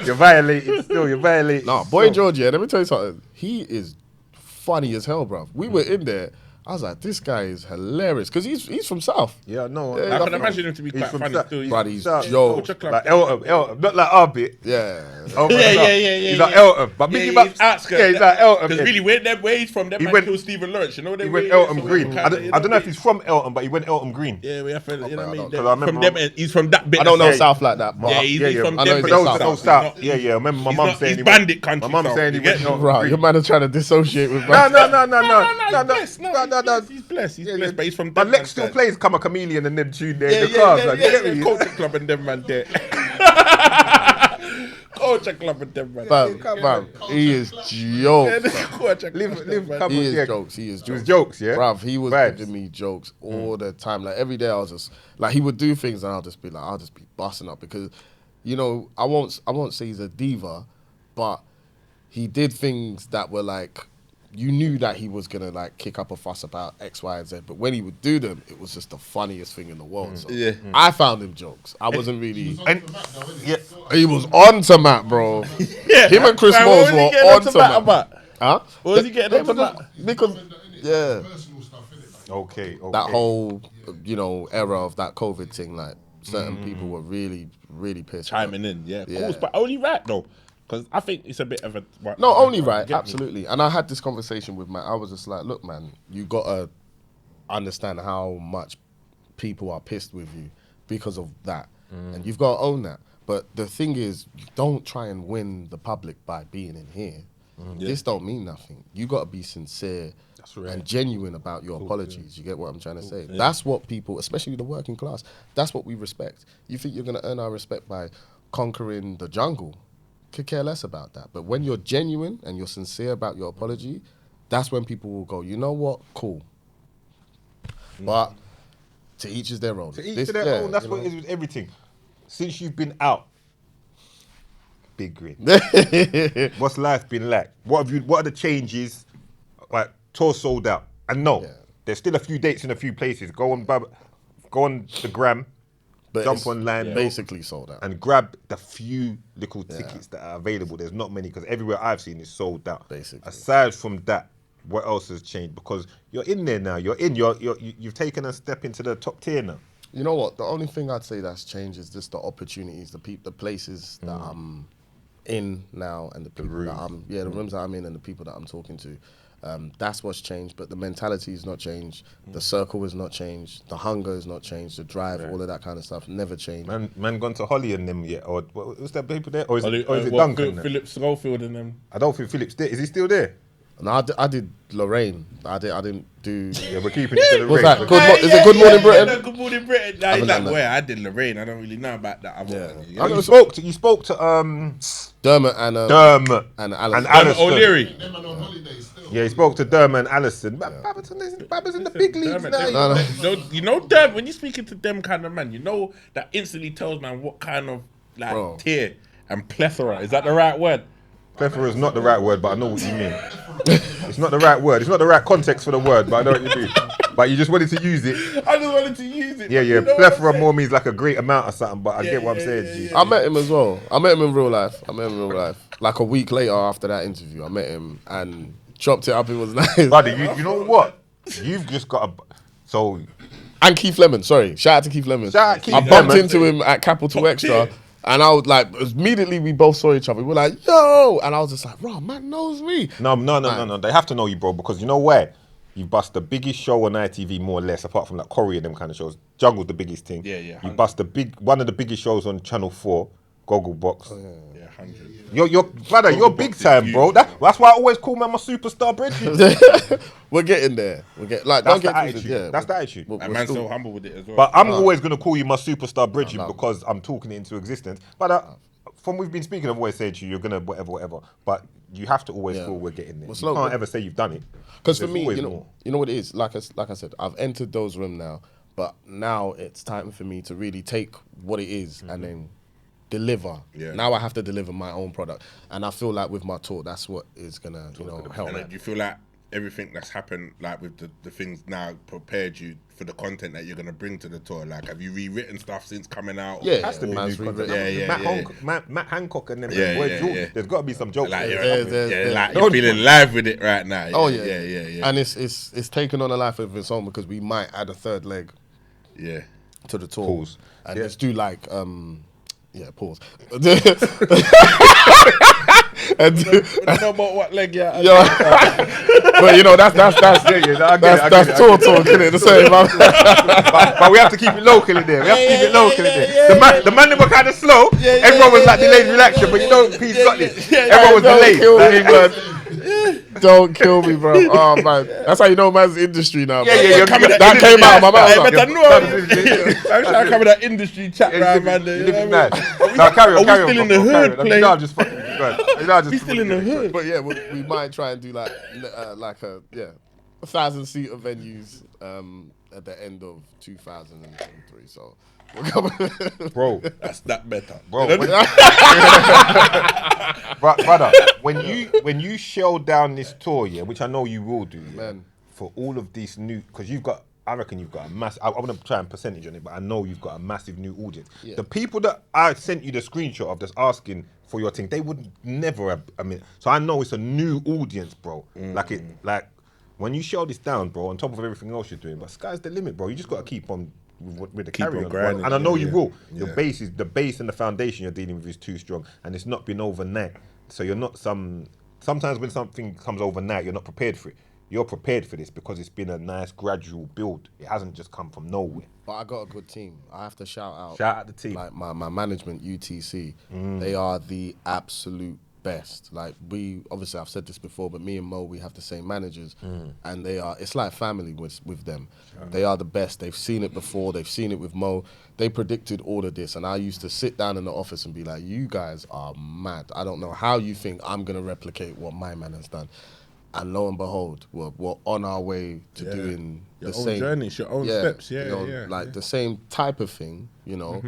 You're violating still, you're violating. No, Boy George, let me tell you something. He is funny as hell, bruv. We were in there. I was like, this guy is hilarious because he's from South. Yeah, no. I can imagine him to be quite funny still. But he's Joe. Like Elton, not like our bit. Yeah. He's like Elton. But he's outskirts. Yeah, he's like Elton. Because really, where he's from, that man killed Stephen Lawrence. You know, he went Elton Green. I don't know if he's from Elton, but he went Elton Green. Yeah, we have to, you know what I mean? He's from that bit. I don't know South like that. Yeah, he's from them. South. Yeah. I remember my mum saying he's bandit country. My mum saying he went Elton Green. Your man is trying to dissociate with man. No. He's blessed. But he's from. But Lex still plays Come a Chameleon and them tune there in the club. Yeah. Culture Club and them man there. Culture Club and them man. Bam, he is jokes. He is jokes. He was jokes, yeah? Bruv, he was giving me jokes all the time. Like every day I was just, like he would do things and I'll just be busting up because, you know, I won't say he's a diva, but he did things that were like, you knew that he was gonna like kick up a fuss about X, Y, and Z, but when he would do them, it was just the funniest thing in the world. So I found him jokes. I wasn't really. He was on to Matt, bro. Him and Chris Moles were on to Matt. Huh? What was he getting on to Matt? Because Okay. That whole era of that COVID thing, like certain people were really, really pissed. Chiming in, of course, but only right though. Because I think it's a bit of a... No, only right, absolutely. And I had this conversation with Matt. I was just like, look, man, you got to understand how much people are pissed with you because of that. And you've got to own that. But the thing is, you don't try and win the public by being in here. This don't mean nothing. You got to be sincere and genuine about your apologies. You get what I'm trying to say? Yeah. That's what people, especially the working class, that's what we respect. You think you're going to earn our respect by conquering the jungle? Could care less about that. But when you're genuine and you're sincere about your apology, that's when people will go, you know what? Cool. But to each is their own. To each their own. That's what it is with everything. Since you've been out, big grin. What's life been like? What are the changes? Like, tour sold out. And no, there's still a few dates in a few places. Go on the gram, jump online. Basically sold out. And grab the few little tickets that are available. There's not many because everywhere I've seen is sold out. Basically. Aside from that, what else has changed? Because you're in there now. You've taken a step into the top tier now. You know what? The only thing I'd say that's changed is just the opportunities, the places that I'm in now, and the people the rooms that I'm in and the people that I'm talking to. That's what's changed, but the mentality has not changed. The circle has not changed. The hunger has not changed. The drive, all of that kind of stuff, never changed. Man gone to Holly and them yet? Or was that people there? Or is it Duncan? Philip Schofield and them. I don't think Philip's there. Is he still there? No, I did Lorraine. I didn't do. Yeah, we're keeping it to the What's ring. that? Is it Good Morning Britain? No, Good Morning Britain. Nah, he's like, where I did Lorraine. I don't really know about that other one. You spoke to Dermot and Alison. Alison O'Leary. Yeah, he spoke to Dermot and Alison. Baba's in the big leagues now. No. You know, Dermot, when you're speaking to them kind of man, you know that instantly tells man what kind of tier and plethora. Is that the right word? Plethora is not the right word, but I know what you mean. It's not the right word. It's not the right context for the word, but I know what you mean. But you just wanted to use it. I just wanted to use it. Yeah. You know, plethora more means like a great amount or something, but I get what I'm saying. I met him as well. I met him in real life. Like a week later after that interview, I met him and chopped it up. It was nice. Buddy, you know what? You've just got a... And Keith Lemon, sorry. Shout out to Keith Lemon. I bumped into him at Capital Extra. And I was like, immediately we both saw each other. We were like, yo! And I was just like, bro, man knows me. No. They have to know you, bro, because you know why? You bust the biggest show on ITV, more or less, apart from like Corey and them kind of shows. Jungle's the biggest thing. Yeah. You bust one of the biggest shows on Channel 4, Goggle Box. Oh, yeah, 100. You're big time, bro. That's why I always call man my superstar brethren. We're getting there. That's the attitude. That's the attitude. And man's so humble with it as well. But I'm always going to call you my superstar brethren because I'm talking it into existence. But from we've been speaking, I've always said to you, you're going to whatever. But you have to always feel we're getting there. You can't ever say you've done it. Because for me, you know what it is? Like I said, I've entered those rooms now. But now it's time for me to really take what it is and then deliver. Yeah. Now I have to deliver my own product, and I feel like with my talk, that's what is gonna help. And do you feel like everything that's happened, like with the things now, prepared you for the content that you're gonna bring to the tour? Like, have you rewritten stuff since coming out? Yeah, it has to be new content. Matt Hancock and them. There's got to be some jokes. Like, you're feeling live with it right now. Yeah. And it's taken on a life of its own because we might add a third leg. Yeah. To the tour. Pause. And let's do like pause. And know about what leg but you know that's tour talk, isn't it? The same. But we have to keep it local in there. The man that were kind of slow. Everyone was like delayed reaction, but you know P's got this. Everyone was delayed. Don't kill me, bro. Oh man, that's how you know man's industry now. Yeah. That came out of my mouth. I'm trying to cover that industry chat, right, man. You're living mad. Now carry on. Are we still in the hood, playing? No, I'm just fucking. We still in the hood. But yeah, we might try and do like 1,000-seater venues at the end of 2023. So. Bro, that's that better, bro. Brother, when you shell down this tour, which I know you will do, man, for all of these new, because I reckon you've got a massive. I want to try and percentage on it, but I know you've got a massive new audience. Yeah. The people that I sent you the screenshot of, that's asking for your thing, they would never have. I mean, so I know it's a new audience, bro. Like when you shell this down, bro, on top of everything else you're doing, but sky's the limit, bro. You just got to keep on. With the carry on, grinding, and I know you will. The base and the foundation you're dealing with is too strong, and it's not been overnight. So you're not sometimes when something comes overnight, you're not prepared for it. You're prepared for this because it's been a nice gradual build. It hasn't just come from nowhere. But I got a good team. I have to shout out the team. Like my management, UTC. They are the absolute best. Like obviously I've said this before, but me and Mo, we have the same managers, and it's like family with them. They are the best. They've seen it before. They've seen it with Mo. They predicted all of this, and I used to sit down in the office and be like, "You guys are mad. I don't know how you think I'm gonna replicate what my man has done." And lo and behold, we're on our way to doing your the own same journeys, your own steps. The same type of thing. You know,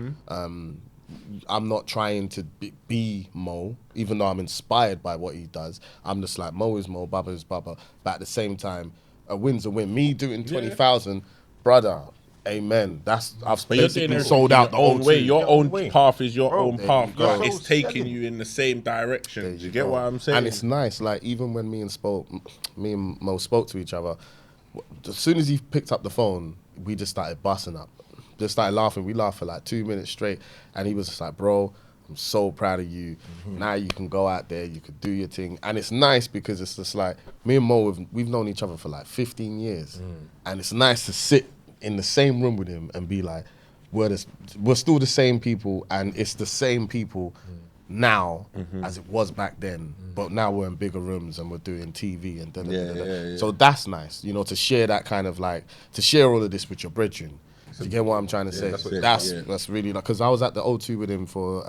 I'm not trying to be Mo, even though I'm inspired by what he does. I'm just like, Mo is Mo, Baba is Baba. But at the same time, a win's a win. Me doing 20,000, brother. Amen. I've basically sold out the own own way. Your own path is your Bro, own there path. you go. Like, it's taking you in the same direction. Do you get what I'm saying? And it's nice. Like even when me and Mo spoke to each other, as soon as he picked up the phone, we just started busting up. Just started laughing. We laughed for like 2 minutes straight, and he was just like, "Bro, I'm so proud of you. Now you can go out there, you could do your thing." And it's nice because it's just like me and Mo, we've known each other for like 15 years, and it's nice to sit in the same room with him and be like, we're still the same people, and it's the same people now as it was back then, but now we're in bigger rooms and we're doing TV and So that's nice, you know, to share that kind of like, to share all of this with your brethren. Do you get what I'm trying to say? That's really like, because I was at the O2 with him for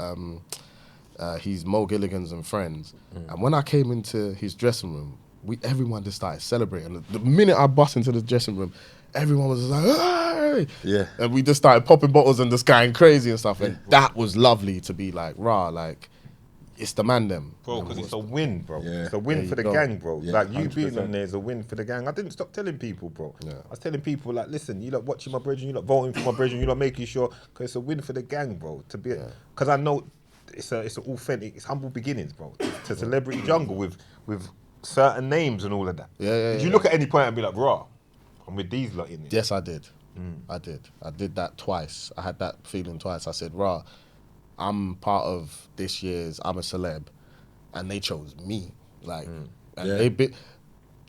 he's Mo Gilligan's and friends, and when I came into his dressing room, everyone just started celebrating. The minute I bust into the dressing room, everyone was just like, "Hey!" Yeah. And we just started popping bottles and just going crazy and stuff. And that was lovely to be like, rah, like, it's the man them. Bro, because it's a win, bro. Yeah. It's a win for the gang, bro. Yeah, like, you 100%. being on there is a win for the gang. I didn't stop telling people, bro. Yeah. I was telling people, like, listen, you lot watching my brethren, you lot voting for my brethren, you lot making sure, because it's a win for the gang, bro. To be, because I know it's an authentic, it's humble beginnings, bro. To celebrity jungle with certain names and all of that. Did you look at any point and be like, raw, I'm with these lot in it? Yes, I did. I did that twice. I had that feeling twice. I said, rah, I'm part of this year's I'm a Celeb, and they chose me. Like, and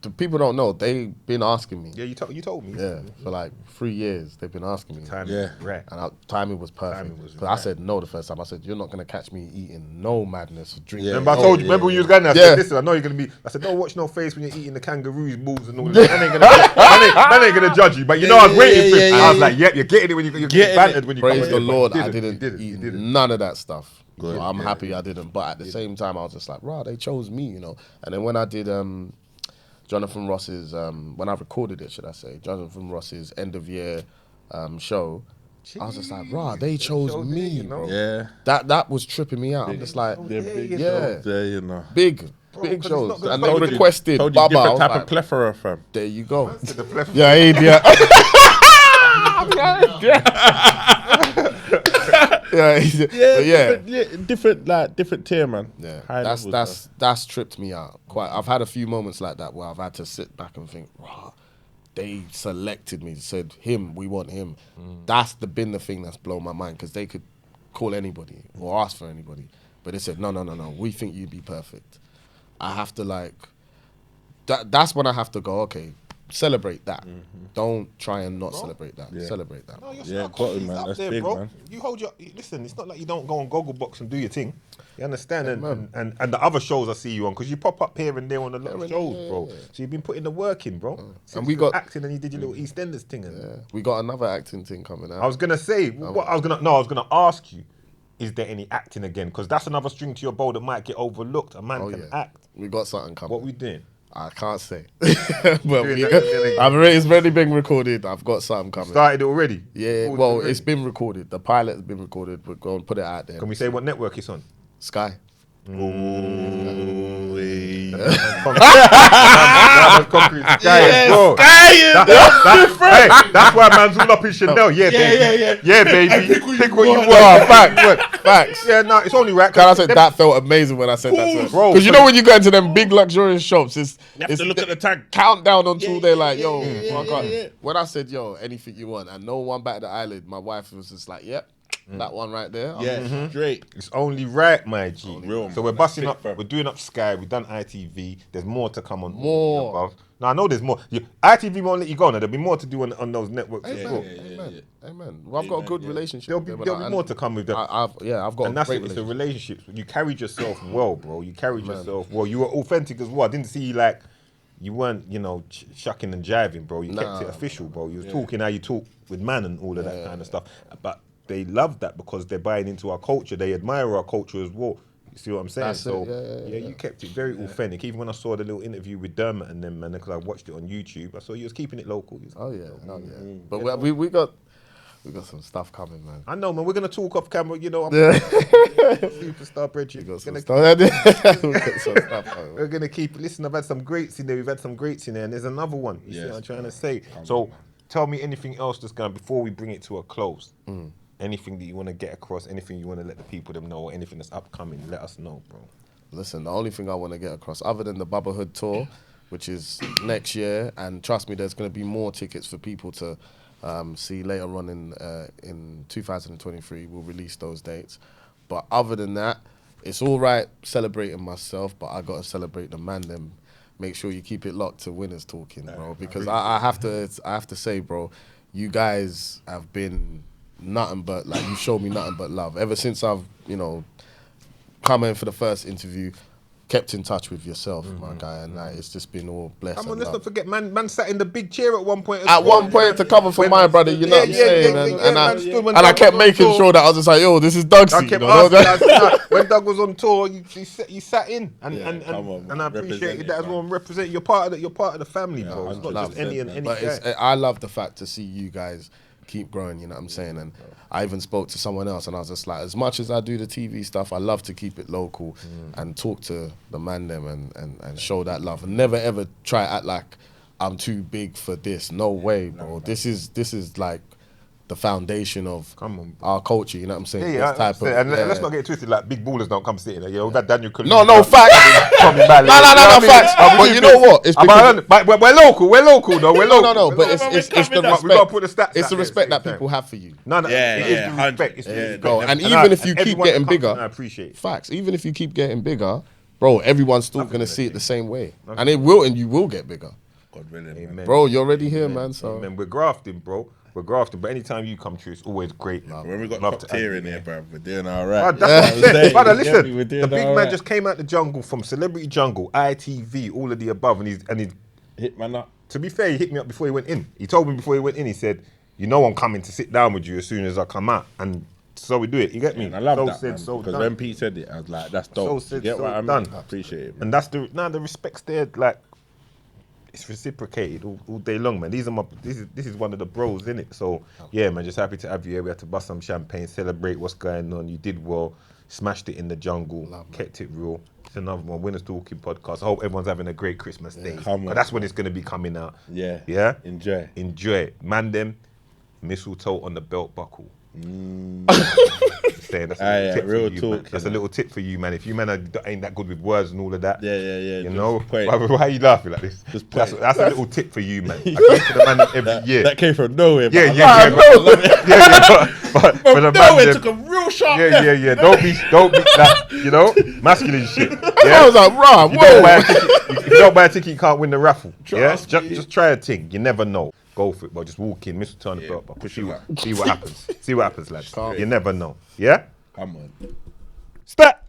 the people don't know, they've been asking me. Yeah, you told me. Yeah, for like 3 years, they've been asking me. Right. And timing was perfect. Because I said no the first time. I said, you're not going to catch me eating no madness, drinking. Remember I told you, remember when you was going there, I said, listen, I know you're going to be, I said, don't watch no face when you're eating the kangaroo's balls and all that. Man ain't going to judge you. But you know, I was waiting for it. I was like, yep, you're getting it when you're getting bantered when you Praise come the here, Lord, you I didn't eat none of that stuff. So I'm happy I didn't. But at the same time, I was just like, rah, they chose me, you know. And then when I did Jonathan Ross's, when I recorded it, should I say, Jonathan Ross's end of year show, I was just like, rah, they chose me, you know? Yeah. That was tripping me out. I'm just like, Big big shows. And they requested told you Baba. different type of plethora, fam. There you go. Yeah, idiot. Different tier, man. Yeah, that's tripped me out. Quite. I've had a few moments like that where I've had to sit back and think, wow, they selected me, said him, we want him. That's been the thing that's blown my mind, because they could call anybody or ask for anybody, but they said no, we think you'd be perfect. I have to like, that's when I have to go, okay, celebrate that. Don't try and not celebrate that. Celebrate that. No, got it, man. That's there, big, bro. man. You hold your, listen, it's not like you don't go on Gogglebox and do your thing. You understand? And the other shows I see you on, because you pop up here and there on a lot of shows, bro. So you've been putting the work in, bro. And we got acting, and you did your little EastEnders thing. We got another acting thing coming out. I was gonna say, I was gonna ask you, is there any acting again? Because that's another string to your bow that might get overlooked. A man can act. We got something coming. What we doing? I can't say. But it's already been recorded. I've got something coming. Started it already? Yeah, well, it's been recorded. The pilot has been recorded. We're going to put it out there. Can we say what network it's on? Sky. That's why man's all up in Chanel. Yeah, baby. Pick what you want. Facts. Yeah, no, it's only right. Can I say that felt amazing when I said that to her? Bro, because you know when you go into them big luxurious shops, it's to look at the tag. Countdown until they're like, yo, my God. When I said, yo, anything you want, and no one batted the eyelid, my wife was just like, yep. That one right there. Straight. It's only right, my G. Real, so we're busting up, we're doing up Sky, we've done ITV, there's more to come on. More. Now I know there's more. ITV won't let you go now, there'll be more to do on those networks as well. Amen. Amen. Well, I've got a good relationship. There'll be more to come with that. I've got and a that's great it. It's the relationship. relationships. You carried yourself well, bro. You carried yourself well. You were authentic as well. I didn't see you like you weren't, shucking and jiving, bro. You kept it official, bro. You was talking how you talk with man and all of that kind of stuff. But they love that because they're buying into our culture. They admire our culture as well. You see what I'm saying? That's it. You kept it very authentic. Even when I saw the little interview with Dermot and them, man, because I watched it on YouTube, I saw you was keeping it local. But we got some stuff coming, man. I know, man. We're gonna talk off camera. I'm superstar Bridget. We're gonna keep. Listen, I've had some greats in there. We've had some greats in there, and there's another one. You see what I'm trying to say? So, tell me anything else that's going before we bring it to a close. Anything that you want to get across, anything you want to let the people them know, or anything that's upcoming, let us know, bro. Listen, the only thing I want to get across, other than the Babahood tour, which is next year, and trust me, there's going to be more tickets for people to see later on in 2023. We'll release those dates. But other than that, it's all right celebrating myself, but I got to celebrate the man them. Make sure you keep it locked to Winners Talking, bro, because I have to say, bro, you guys have been nothing but, like, you showed me nothing but love. Ever since I've, come in for the first interview, kept in touch with yourself, my guy, and it's just been all blessed. Come on, let's not forget, man sat in the big chair at one point. At one point to cover for my brother, you know what I'm saying? And I kept making sure that I was just like, yo, this is Doug's seat. When Doug was on tour, you sat in, and I appreciate that as well. Represent, you're part of the family, bro. It's not just any guy. I love the fact to see you guys keep growing, you know what I'm saying? And I even spoke to someone else and I was just like, as much as I do the TV stuff, I love to keep it local and talk to the man them and show that love. And never ever try to act like I'm too big for this. No way, bro. This is like the foundation of our culture, you know what I'm saying? Let's not get it twisted, like big ballers don't come sitting there. We've had Daniel Kaluuya. No, facts. No, facts. But you know what? It's we're local though. We're local. No, but it's the respect. We gotta put the stats. It's the respect that people have for you. No, it is the respect. It's the respect. Bro, and even if you keep getting bigger, I appreciate it. Facts. Even if you keep getting bigger, bro, everyone's still gonna see it the same way, and you will get bigger. God willing, Amen. Bro, you're already here, man. So we're grafting, bro. We're grafting, but anytime you come through, it's always great. When we got top tier in here, bro, we're doing all right. That's what I'm saying. Brother, listen, the big man just came out the jungle from Celebrity Jungle, ITV, all of the above, and he hit man up. To be fair, he hit me up before he went in. He told me before he went in, he said, I'm coming to sit down with you as soon as I come out. And so we do it, you get me? And I love that, said, so because done. when Pete said it, I was like, that's dope. So said, you get so what I mean? done. I appreciate it, man. And that's the respect's there, like, it's reciprocated all day long, man. This is one of the bros, innit? So yeah, man, just happy to have you here. We had to bust some champagne, celebrate what's going on. You did well, smashed it in the jungle, kept it real. It's another one, Winners Talking podcast. I hope everyone's having a great Christmas day. That's when it's gonna be coming out. Yeah. Enjoy it. Man them, mistletoe on the belt buckle. That's a real talk. That's a little tip for you, man. If you man ain't that good with words and all of that, you know, why are you laughing like this? That's a little tip for you, man. I give to the man every year. That came from nowhere. Yeah. But the man, it took a real sharp. Yeah. Don't be that, masculine shit. I was like, raw. If you don't buy a ticket, you can't win the raffle. Just try a thing. You never know. Go for it, but just walk in, mistletoe on the belt, but see what happens. See what happens, lads. You never know. Yeah? Come on. Stat!